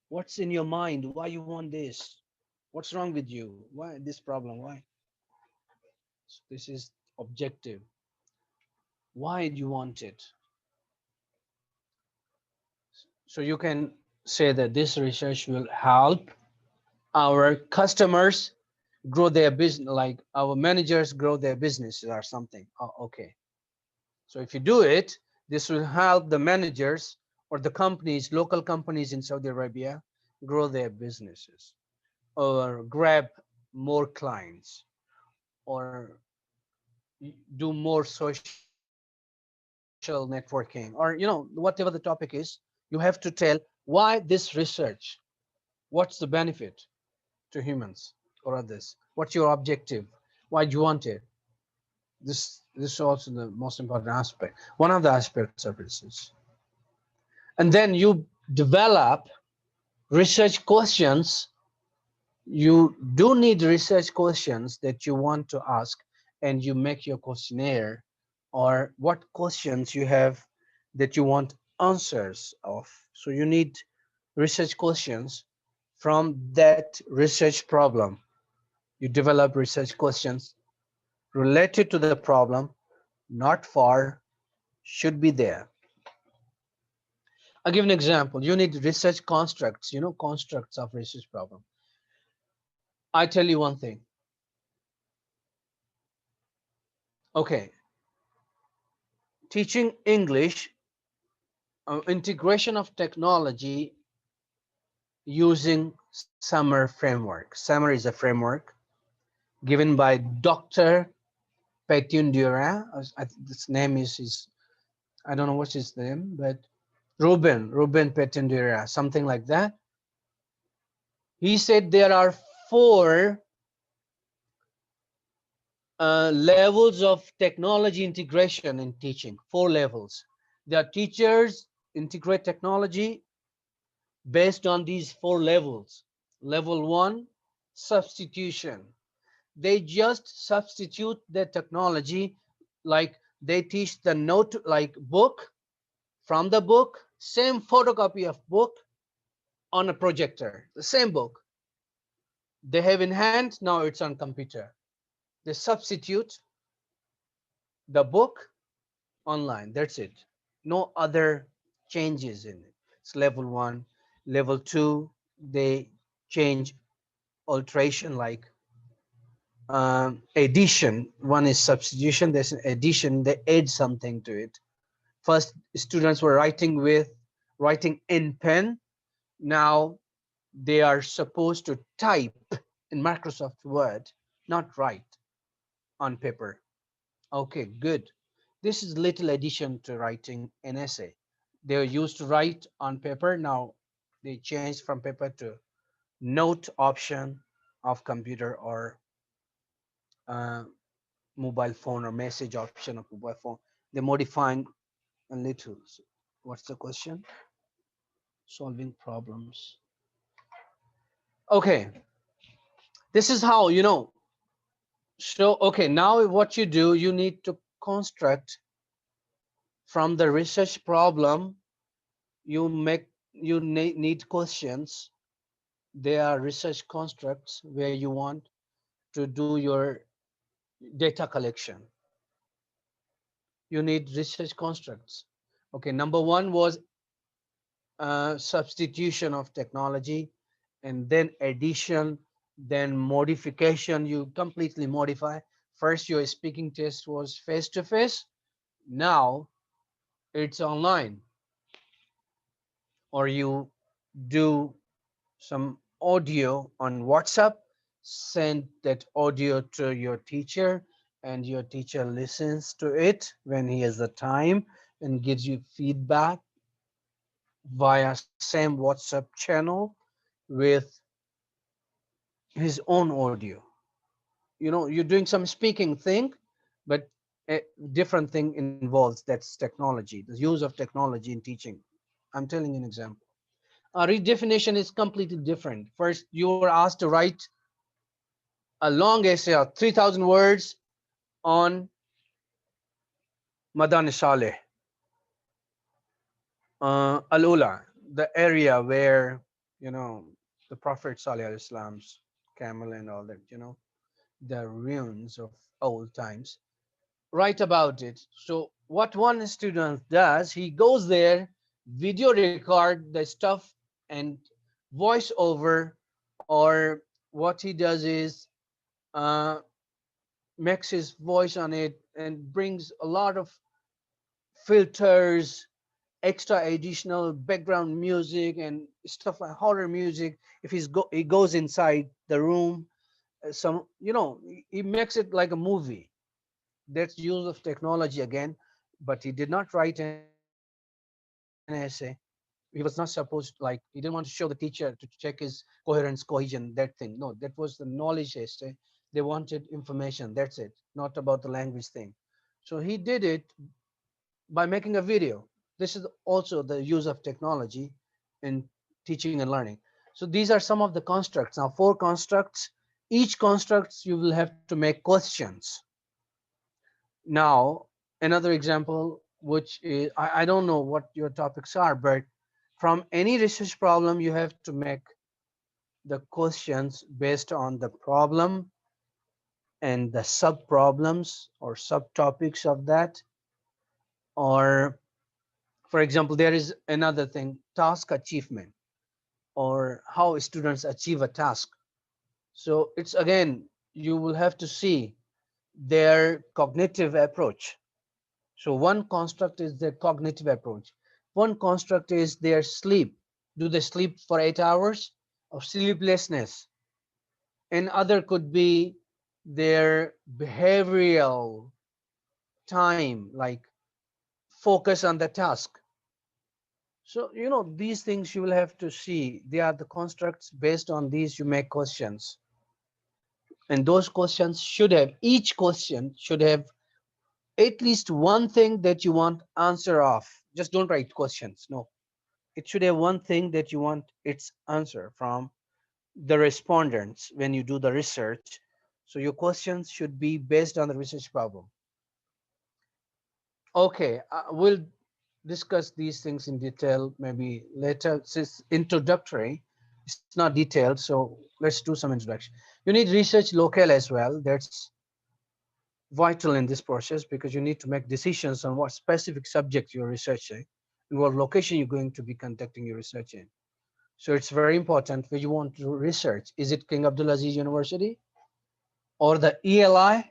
What's in your mind? Why you want this? What's wrong with you? Why this problem? Why? So this is objective. Why do you want it? So you can say that this research will help our customers grow their business, like our managers grow their businesses or something. Oh, okay. So if you do it, this will help the managers or the companies, local companies in Saudi Arabia, grow their businesses or grab more clients or do more social networking, or whatever the topic is. You have to tell why this research, what's the benefit to humans or others, what's your objective, why do you want it. This is also the most important aspect, one of the aspects of research. And then you develop research questions. You do need research questions that you want to ask, and you make your questionnaire, or what questions you have that you want answers of. So you need research questions from that research problem. You develop research questions related to the problem, not far, should be there. I'll give an example. You need research constructs, constructs of research problem. I tell you one thing. Okay, teaching English, integration of technology using Summer framework. Summer is a framework given by Dr. Petundura. This name is I don't know what's his name, but Ruben Petundura, something like that. He said there are four levels of technology integration in teaching. Four levels. The teachers integrate technology based on these four levels. Level one, substitution. They just substitute the technology, like they teach the note, like book, from the book, same photocopy of book on a projector, the same book they have in hand, now it's on computer. They substitute the book online, that's it. No other changes in it. It's level one. Level two, they change alteration, like addition. One is substitution, there's an addition, they add something to it. First, students were writing in pen. Now they are supposed to type in Microsoft Word, not write on paper. Okay, good. This is little addition to writing an essay. They were used to write on paper. Now they changed from paper to note option of computer or uh, mobile phone or message option of mobile phone. They're modifying a little. So what's the question? Solving problems. Okay, this is how, so okay, now what you do, you need to construct from the research problem. You need questions. They are research constructs where you want to do your data collection. You need research constructs. Okay, number one was substitution of technology, and then addition, then modification. You completely modify. First, your speaking test was face to face. Now it's online, or you do some audio on WhatsApp, send that audio to your teacher, and your teacher listens to it when he has the time and gives you feedback via same WhatsApp channel with his own audio. You're doing some speaking thing, but a different thing involves, that's technology, the use of technology in teaching. I'm telling you an example. A redefinition is completely different. First, you were asked to write a long essay of 3,000 words on Madan Saleh, Al-Ula, the area where, you know, the Prophet Saleh al-Islam's camel and all that, the ruins of old times. Write about it. So what one student does, he goes there, video record the stuff, and voice over, or what he does is uh, makes his voice on it and brings a lot of filters, extra additional background music and stuff like horror music. If he goes inside the room, some, he makes it like a movie. That's use of technology again, but he did not write an essay. He was not supposed, like, he didn't want to show the teacher to check his coherence, cohesion, that thing. No, that was the knowledge essay. They wanted information, that's it, not about the language thing. So he did it by making a video. This is also the use of technology in teaching and learning. So these are some of the constructs. Now, four constructs. Each constructs you will have to make questions. Now, another example, which is, I don't know what your topics are, but from any research problem, you have to make the questions based on the problem and the sub problems or subtopics of that. Or, for example, there is another thing, task achievement, or how students achieve a task. So it's again, you will have to see their cognitive approach. So one construct is their cognitive approach. One construct is their sleep. Do they sleep for 8 hours of sleeplessness? And other could be their behavioral time, like focus on the task. So, these things you will have to see. They are the constructs. Based on these, you make questions. And those questions should have, each question should have at least one thing that you want answer of. Just don't write questions. No, it should have one thing that you want its answer from the respondents when you do the research. So your questions should be based on the research problem. Okay, we'll discuss these things in detail maybe later. It's introductory. It's not detailed, so let's do some introduction. You need research locale as well. That's vital in this process because you need to make decisions on what specific subject you're researching and what location you're going to be conducting your research in. So it's very important where you want to research. Is it King Abdulaziz University or the ELI?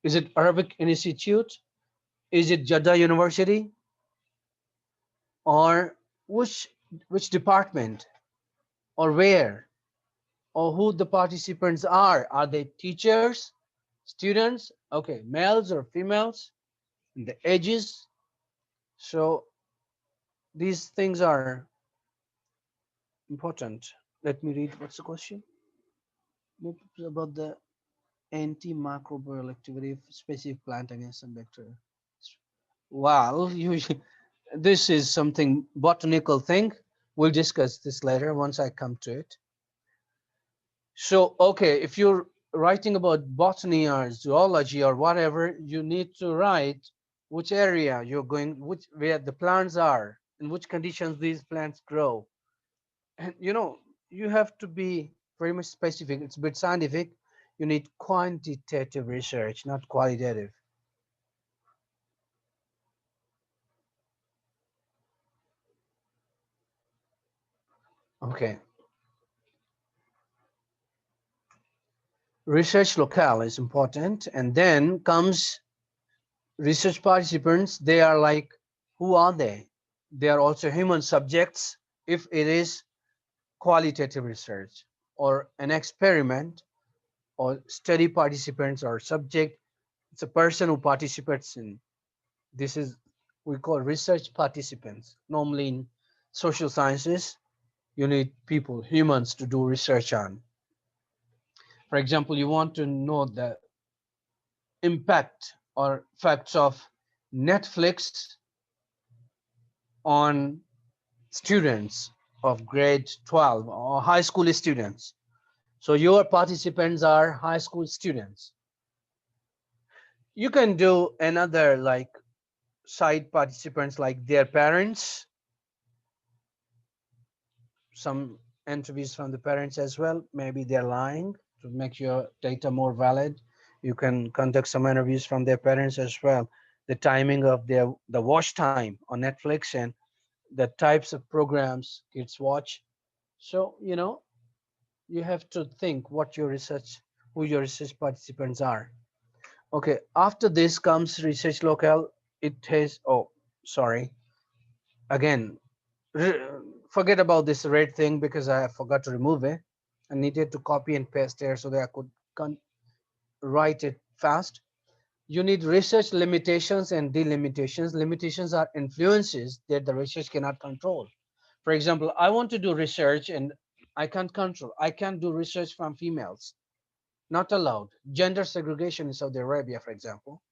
Is it Arabic Institute? Is it Jeddah University? Or which department or where or who the participants are? Are they teachers, students? Okay, males or females? And the ages. So these things are important. Let me read what's the question. about the antimicrobial activity of specific plant against some bacteria. Well, you, this is something botanical thing. We'll discuss this later once I come to it. So, okay, if you're writing about botany or zoology or whatever, you need to write which area you're going, which where the plants are, in which conditions these plants grow. And you have to be very much specific. It's a bit scientific. You need quantitative research, not qualitative. Okay. Research locale is important, and then comes research participants. They are like, who are they? They are also human subjects if it is qualitative research or an experiment, or study participants or subject. It's a person who participates in this. Is we call research participants. Normally in social sciences, you need people, humans, to do research on. For example, you want to know the impact or facts of Netflix on students of grade 12 or high school students. So your participants are high school students. You can do another like side participants like their parents, some interviews from the parents as well. Maybe they're lying to make your data more valid. You can conduct some interviews from their parents as well. The timing of the watch time on Netflix and the types of programs kids watch. So you have to think what your research, who your research participants are. Okay, after this comes research locale. It has, oh, sorry, again, forget about this red thing because I forgot to remove it. I needed to copy and paste there so that I could write it fast. You need research limitations and delimitations. Limitations are influences that the research cannot control. For example, I want to do research and I can't control. I can't do research from females. Not allowed. Gender segregation in Saudi Arabia, for example.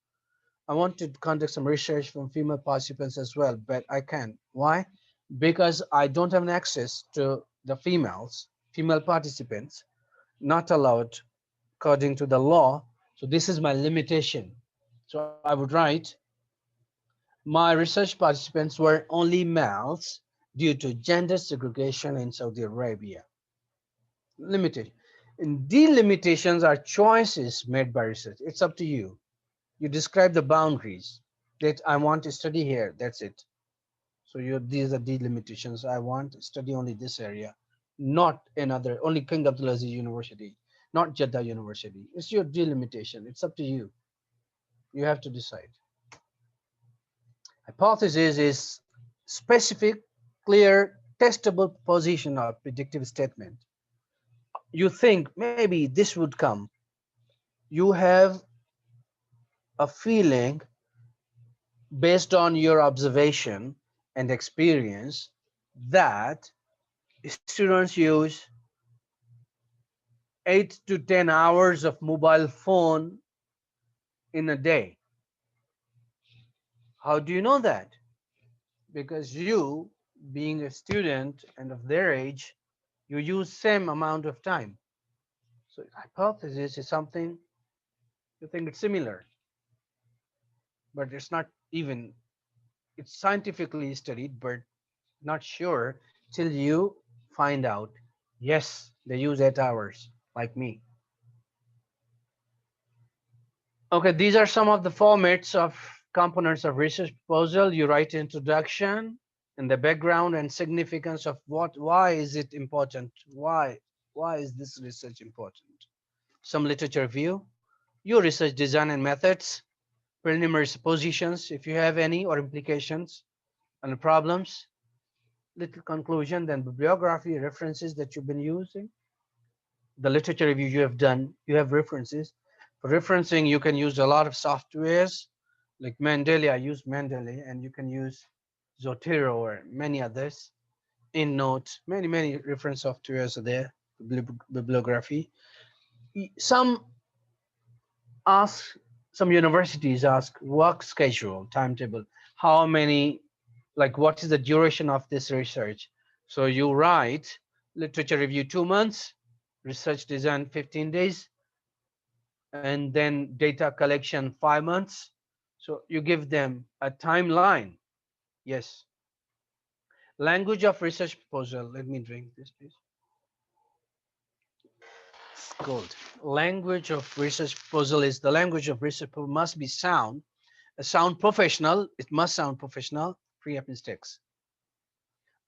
I want to conduct some research from female participants as well, but I can't. Why? Because I don't have an access to the female participants, not allowed according to the law. So this is my limitation. So I would write, my research participants were only males due to gender segregation in Saudi Arabia. Limited. And delimitations are choices made by research. It's up to you. You describe the boundaries that I want to study here. That's it. So these are delimitations. I want to study only this area, not another, only King Abdulaziz University, not Jeddah University. It's your delimitation. It's up to you. You have to decide. Hypothesis is specific, clear, testable position or predictive statement. You think maybe this would come. You have a feeling based on your observation and experience that students use 8 to 10 hours of mobile phone in a day. How do you know that? Because you, being a student and of their age, you use same amount of time. So hypothesis is something you think it's similar, but it's not even, it's scientifically studied, but not sure till you find out, yes, they use 8 hours like me. Okay, these are some of the formats of components of research proposal. You write introduction and the background and significance of why is it important? Why is this research important? Some literature review, your research design and methods, preliminary suppositions, if you have any, or implications and problems, little conclusion, then bibliography, references that you've been using, the literature review you have done, you have references. For referencing, you can use a lot of softwares like Mendeley. I use Mendeley, and you can use Zotero or many others. InNote, many reference softwares are there. Bibliography. Some universities ask work schedule, timetable, how many, like what is the duration of this research? So you write literature review 2 months, research design 15 days, and then data collection 5 months. So you give them a timeline. Yes. Language of research proposal. Let me drink this, please. Gold. Language of research proposal is the language of research proposal must be sound, sound professional. It must sound professional, free of mistakes.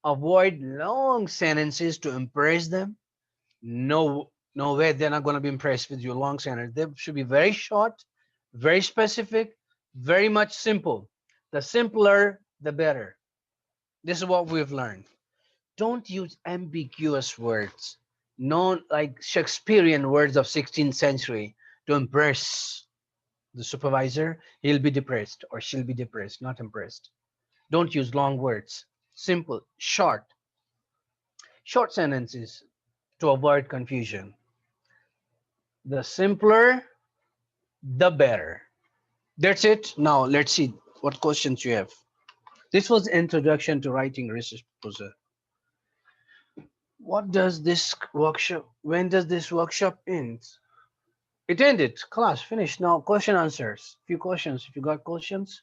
Avoid long sentences to impress them. No way they're not going to be impressed with your long sentence. They should be very short, very specific, very much simple. The simpler, the better. This is what we've learned. Don't use ambiguous words, no, like Shakespearean words of 16th century to impress the supervisor. He'll be depressed or she'll be depressed, not impressed. Don't use long words. Simple, short sentences to avoid confusion. The simpler, the better. That's it. Now let's see what questions you have. This was introduction to writing research proposal. What does this workshop, when does this workshop end? It ended. Class finished. Now question answers. Few questions. If you got questions,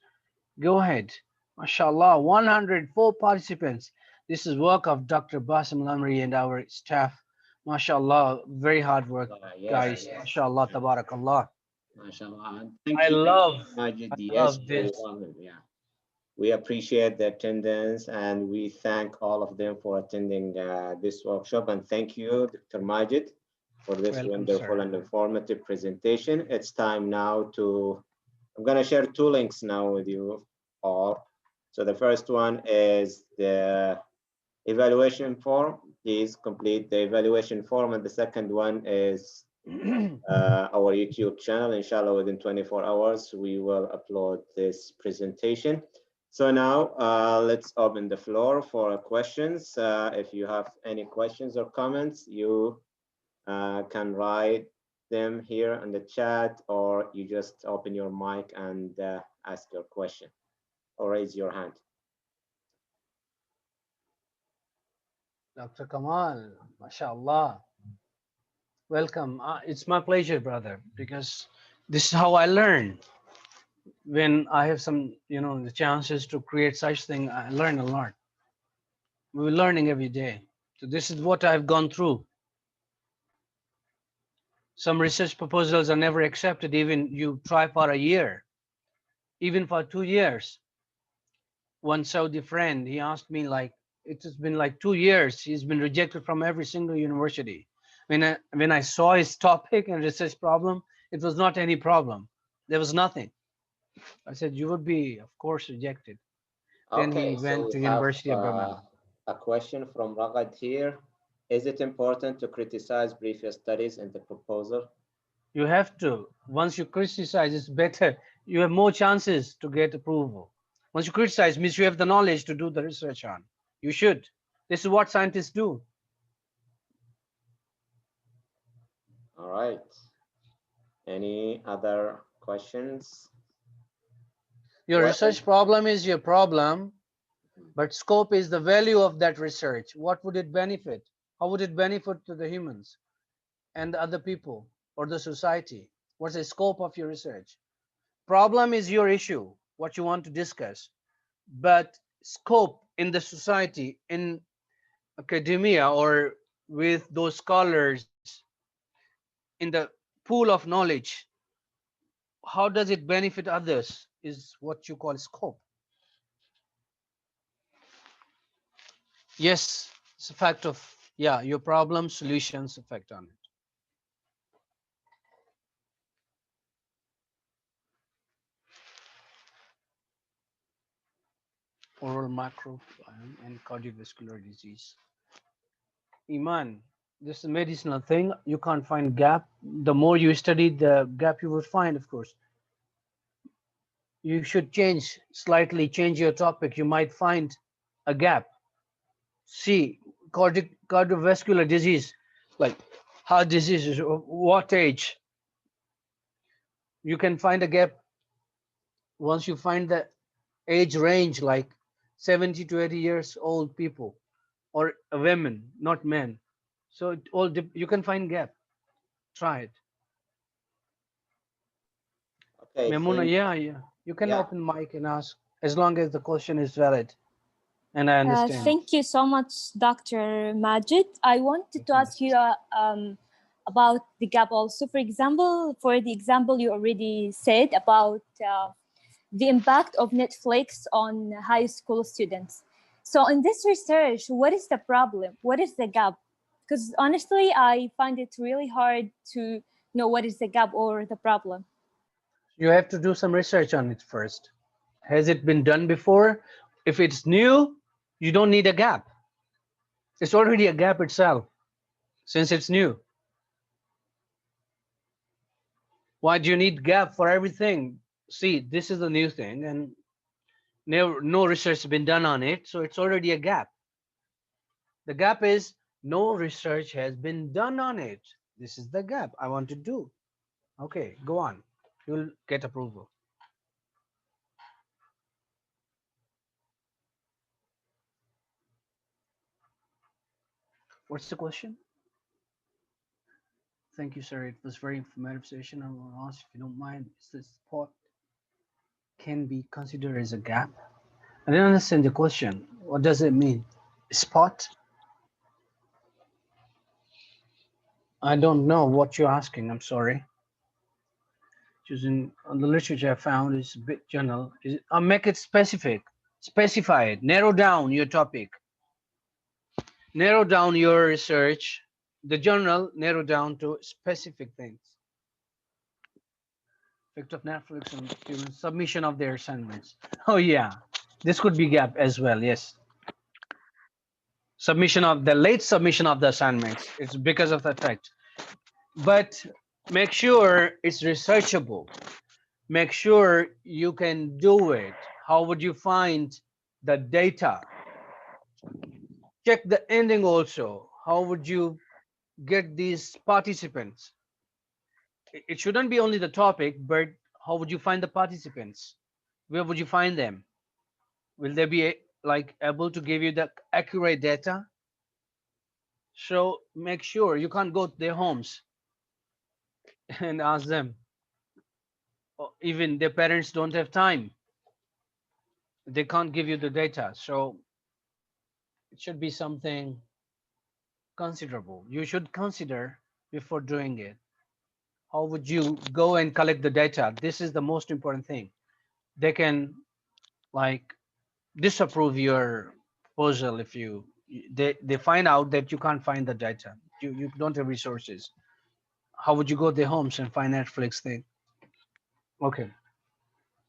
go ahead. MashaAllah, 104 participants. This is work of Dr. Basim Lamri and our staff. MashaAllah, very hard work, guys. Yes. MashaAllah, tabarakallah. MashaAllah. Thank I you, love Majed. this. Yeah. We appreciate the attendance and we thank all of them for attending this workshop. And thank you, Dr. Majed, for this wonderful and informative presentation. It's time now I'm going to share 2 links now with you all. So the first one is the evaluation form. Please complete the evaluation form. And the second one is our YouTube channel. Inshallah, within 24 hours, we will upload this presentation. So now let's open the floor for questions. If you have any questions or comments, you can write them here in the chat, or you just open your mic and ask your question or raise your hand. Dr. Kamal, MashaAllah. Welcome. It's my pleasure, brother, because this is how I learn. When I have some, the chances to create such thing, I learn a lot. We're learning every day. So this is what I've gone through. Some research proposals are never accepted. Even you try for a year, even for 2 years. One Saudi friend, he asked me, like, it has been like 2 years. He's been rejected from every single university. When I saw his topic and research problem, it was not any problem. There was nothing. I said, you would be, of course, rejected. Then he went to University of Birmingham. A question from Ragad here. Is it important to criticize previous studies in the proposal? You have to. Once you criticize, it's better. You have more chances to get approval. Once you criticize, means you have the knowledge to do the research on. You should. This is what scientists do. All right. Any other questions? Your research problem is your problem, but scope is the value of that research. What would it benefit? How would it benefit to the humans and the other people or the society? What's the scope of your research? Problem is your issue, what you want to discuss, but scope in the society, in academia, or with those scholars in the pool of knowledge, how does it benefit others is what you call scope. Yes, it's a fact of, yeah, your problem, solutions, effect on it. Oral microbiome and cardiovascular disease. Iman, this is a medicinal thing. You can't find gap. The more you study, the gap you will find, of course. You should slightly change your topic. You might find a gap. See, cardiovascular disease, like heart diseases, what age? You can find a gap once you find the age range, like 70 to 80 years old people or women, not men. So it all you can find gap. Try it. Okay, Memuna, yeah. You can yeah. open mic and ask as long as the question is valid and I understand. Thank you so much, Dr. Majid. I wanted to ask you about the gap also. For example, you already said about the impact of Netflix on high school students. So in this research, what is the problem? What is the gap? Because honestly, I find it really hard to know what is the gap or the problem. You have to do some research on it first. Has it been done before? If it's new, you don't need a gap. It's already a gap itself since it's new. Why do you need gap for everything? See, this is a new thing and no research has been done on it, so it's already a gap. The gap is no research has been done on it. This is the gap I want to do. Okay, go on. You'll get approval. What's the question? Thank you, sir. It was very informative session. I will ask if you don't mind, is this spot can be considered as a gap? I didn't understand the question. What does it mean? Spot? I don't know what you're asking. I'm sorry. Choosing on the literature I found is a bit general. I'll make it specific. Specify it. Narrow down your topic. Narrow down your research. The journal narrow down to specific things. Effect of Netflix on students' submission of their assignments. Oh yeah, this could be gap as well. Yes. Submission of the late submission of the assignments. It's because of the effect. But make sure it's researchable. Make sure you can do it. How would you find the data? Check the ending also. How would you get these participants? It shouldn't be only the topic, but how would you find the participants? Where would you find them? Will they be like able to give you the accurate data? So make sure you can't go to their homes and ask them. Even their parents don't have time. They can't give you the data. So it should be something considerable. You should consider before doing it. How would you go and collect the data? This is the most important thing. They can like disapprove your proposal if they find out that you can't find the data. You don't have resources. How would you go to their homes and find Netflix thing? Okay.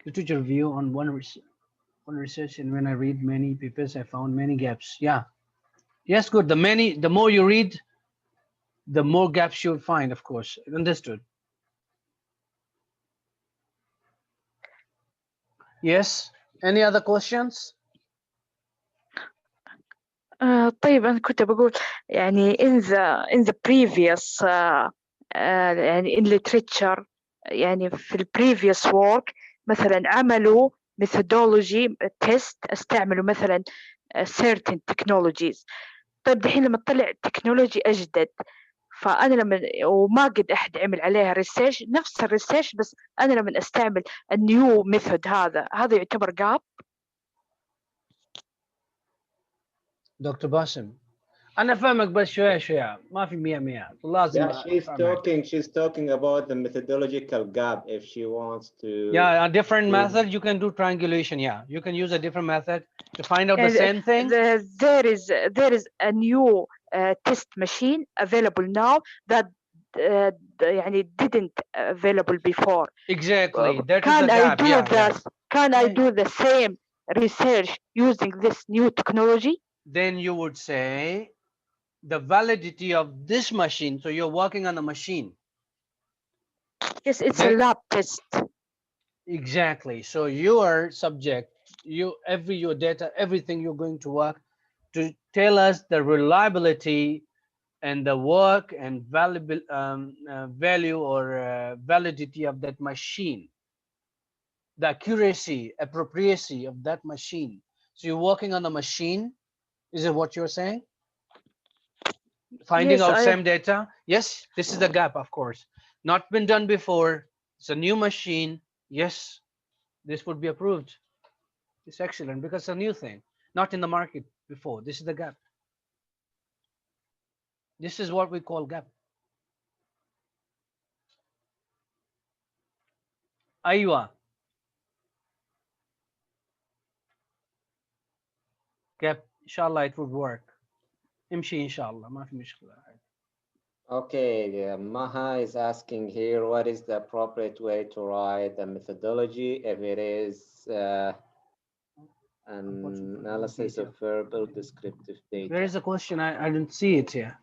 Literature review on one research, and when I read many papers, I found many gaps. Yeah. Yes, good. The more you read, the more gaps you'll find, of course. Understood. Yes. Any other questions? طيب أنا كنت بقول يعني in the previous يعني in literature يعني في ال previous work مثلا عملوا methodology test استعملوا مثلا certain technologies. طيب دحين لما تطلع تكنولوجي أجدد فأنا لما وما قد أحد عمل عليها ريسيرش نفس الريسيرش بس أنا لما أستعمل النيو ميثود هذا يعتبر gap. دكتور باسم انا فاهمك بس شويه ما في 100 لازم. Yeah, she's talking about the methodological gap if she wants to. Yeah, a different method you can do triangulation. Yeah, you can use a different method to find out the same thing. There is a new test machine available now that يعني didn't available before. Exactly. That can is the I gap. do this? Can I Yeah. do the same research using this new technology? Then you would say the validity of this machine. So you're working on a machine. Yes, it's a lab test. Exactly. So your subject, your data, everything you're going to work to tell us the reliability and the work and valuable value or validity of that machine, the accuracy, appropriacy of that machine. So you're working on the machine. Is it what you're saying? Finding Yes, out same data. Yes, this is the gap, of course. Not been done before. It's a new machine. Yes, this would be approved. It's excellent because it's a new thing, not in the market before. This is the gap. This is what we call gap. Aywa. Gap. Inshallah, it would work. Imshi, inshallah. Ma fi mishkila. Okay, Maha is asking here, what is the appropriate way to write the methodology if it is an analysis of verbal descriptive data? Where is the question? I didn't see it here.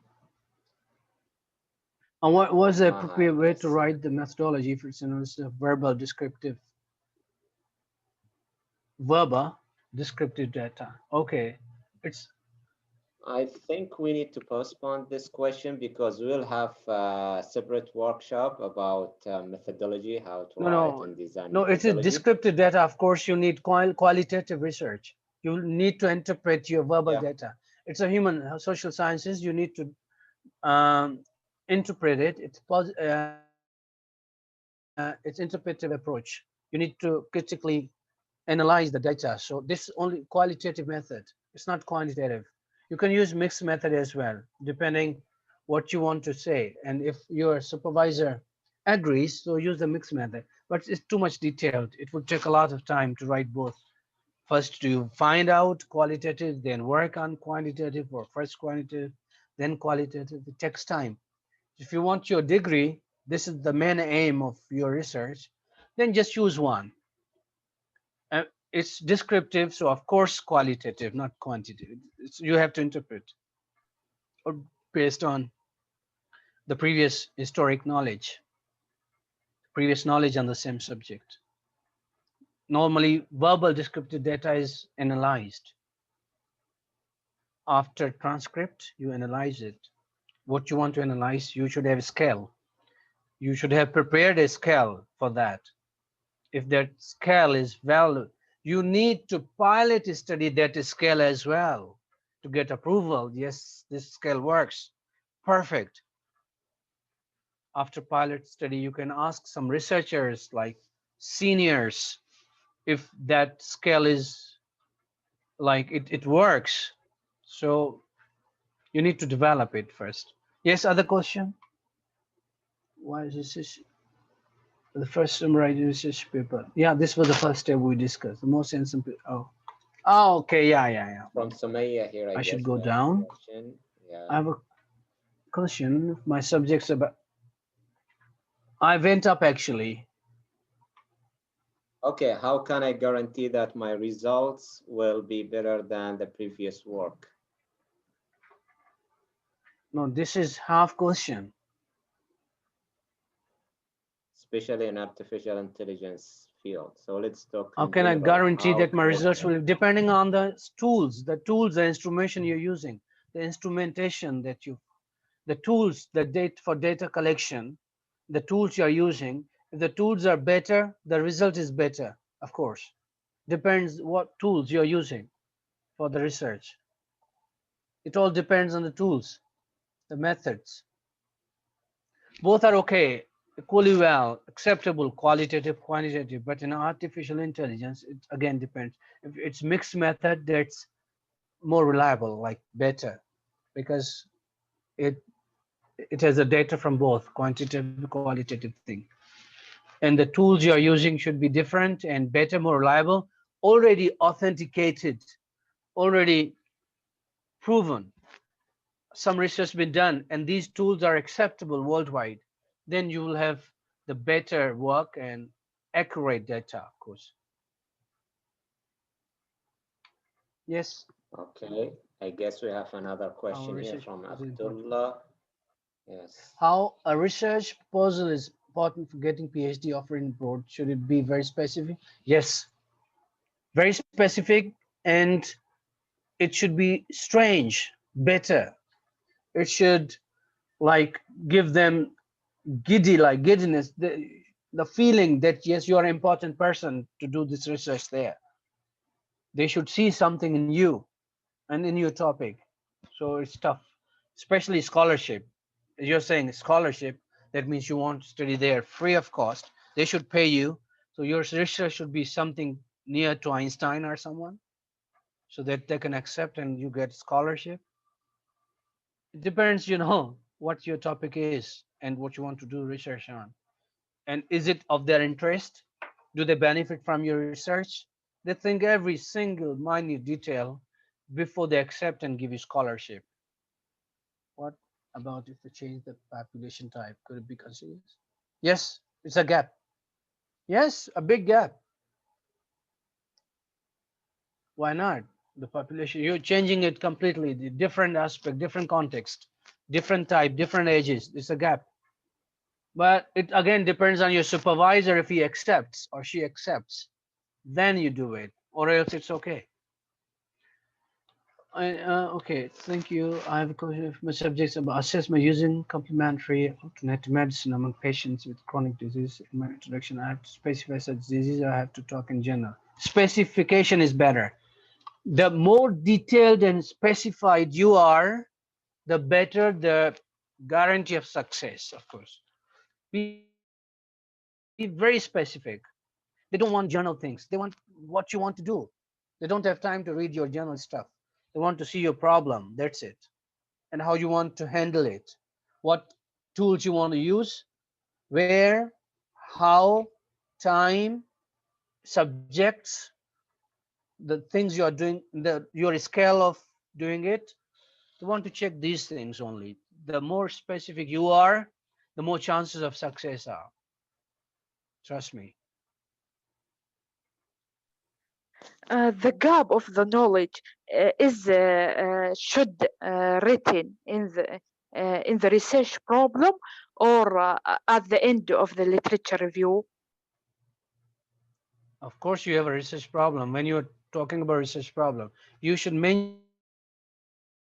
And what was the appropriate way to write the methodology if it's a verbal descriptive? Verbal descriptive data. Okay. I think we need to postpone this question because we'll have a separate workshop about methodology, how to write and design. No, it is descriptive data. Of course, you need qualitative research. You need to interpret your verbal data. It's a human social sciences. You need to interpret it. It's interpretive approach. You need to critically analyze the data. So this is only qualitative method. It's not quantitative. You can use mixed method as well, depending what you want to say. And if your supervisor agrees, so use the mixed method. But it's too much detailed. It would take a lot of time to write both. First, you find out qualitative, then work on quantitative, or first quantitative, then qualitative. It takes time. If you want your degree, this is the main aim of your research, then just use one. It's descriptive, so of course qualitative, not quantitative. You have to interpret or based on the previous historic knowledge, previous knowledge on the same subject. Normally, verbal descriptive data is analyzed. After transcript, you analyze it. What you want to analyze, you should have a scale. You should have prepared a scale for that. If that scale is valid, you need to pilot study that scale as well to get approval. Yes, this scale works. Perfect. After pilot study, you can ask some researchers like seniors if that scale is like it works. So you need to develop it first. Yes, other question? Why is this? The first summarized research paper. Yeah, this was the first step we discussed. The most sensible. Oh, okay. Yeah. From Sumaya here, I should go down. Yeah. I have a question. My subject's about. I went up actually. Okay, how can I guarantee that my results will be better than the previous work? No, this is half question. Especially in artificial intelligence field. So let's talk. How can I guarantee that my results will, depending on the tools, the instrumentation you're using, the instrumentation that the tools, for data collection, the tools you're using. If the tools are better, the result is better, of course. Depends what tools you're using for the research. It all depends on the tools, the methods. Both are okay. Equally well, acceptable, qualitative, quantitative, but in artificial intelligence, it again depends. If it's mixed method, that's more reliable, like better, because it has the data from both quantitative, qualitative thing. And the tools you're using should be different and better, more reliable, already authenticated, already proven. Some research has been done, and these tools are acceptable worldwide. Then you will have the better work and accurate data, of course. Yes. Okay, I guess we have another question here from Abdullah. Yes. How a research proposal is important for getting PhD offering abroad? Should it be very specific? Yes, very specific, and it should be strange, better. It should like give them giddiness, the feeling that yes, you are an important person to do this research there. They should see something in you and in your topic. So it's tough, especially scholarship. As you're saying scholarship, that means you want to study there free of cost. They should pay you. So your research should be something near to Einstein or someone so that they can accept and you get scholarship. It depends, what your topic is and what you want to do research on. And is it of their interest? Do they benefit from your research? They think every single minute detail before they accept and give you scholarship. What about if they change the population type? Could it be considered? Yes, it's a gap. Yes, a big gap. Why not? The population, you're changing it completely, the different aspect, different context, different type, different ages. It's a gap. But it again depends on your supervisor if he accepts or she accepts. Then you do it, or else it's okay. Okay, thank you. I have a question for my subjects about assessment using complementary alternative medicine among patients with chronic disease. In my introduction, I have to specify such disease, or I have to talk in general. Specification is better. The more detailed and specified you are, the better the guarantee of success, of course. Be very specific. They don't want journal things. They want what you want to do. They don't have time to read your journal stuff. They want to see your problem. That's it. And how you want to handle it. What tools you want to use, where, how, time, subjects, the things you are doing, your scale of doing it. You want to check these things only. The more specific you are, the more chances of success are. Trust me. The gap of the knowledge is should written in the research problem or at the end of the literature review. Of course, you have a research problem. When you're talking about research problem, you should mention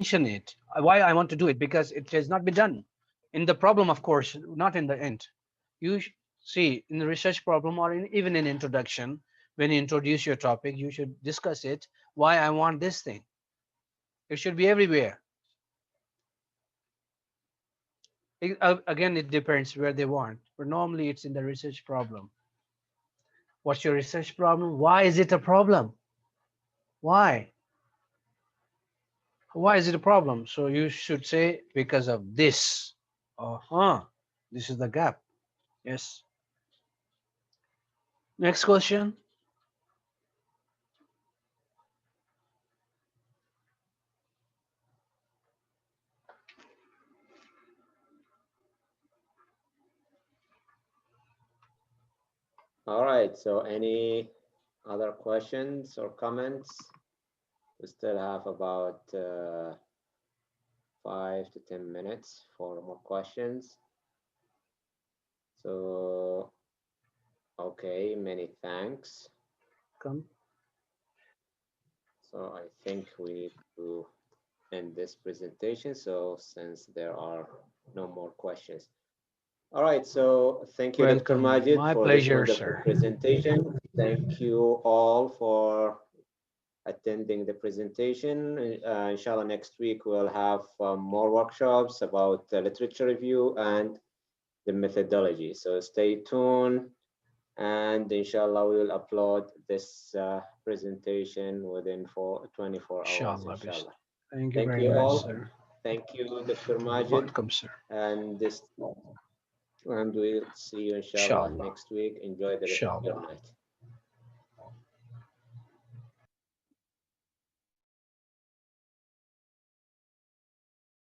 it. Why I want to do it, because it has not been done. In the problem, of course, not in the end. See, in the research problem or even in introduction, when you introduce your topic, you should discuss it. Why I want this thing. It should be everywhere. Again, it depends where they want, but normally it's in the research problem. What's your research problem? Why is it a problem? Why? Why is it a problem? So you should say because of this. This is the gap. Yes. Next question. All right, so any other questions or comments? We still have about 5 to 10 minutes for more questions. So, okay, many thanks. Come. So I think we need to end this presentation. So since there are no more questions. All right, so thank you, Dr. Majed, My for pleasure, this wonderful sir. presentation. Thank you all for attending the presentation. Inshallah, next week we'll have more workshops about literature review and the methodology. So stay tuned, and inshallah we will upload this presentation within 24 hours. Inshallah. Thank you very much, all. sir. Thank you, Dr. Majed. Welcome, sir. And we'll see you inshallah next week. Enjoy the rest of your night.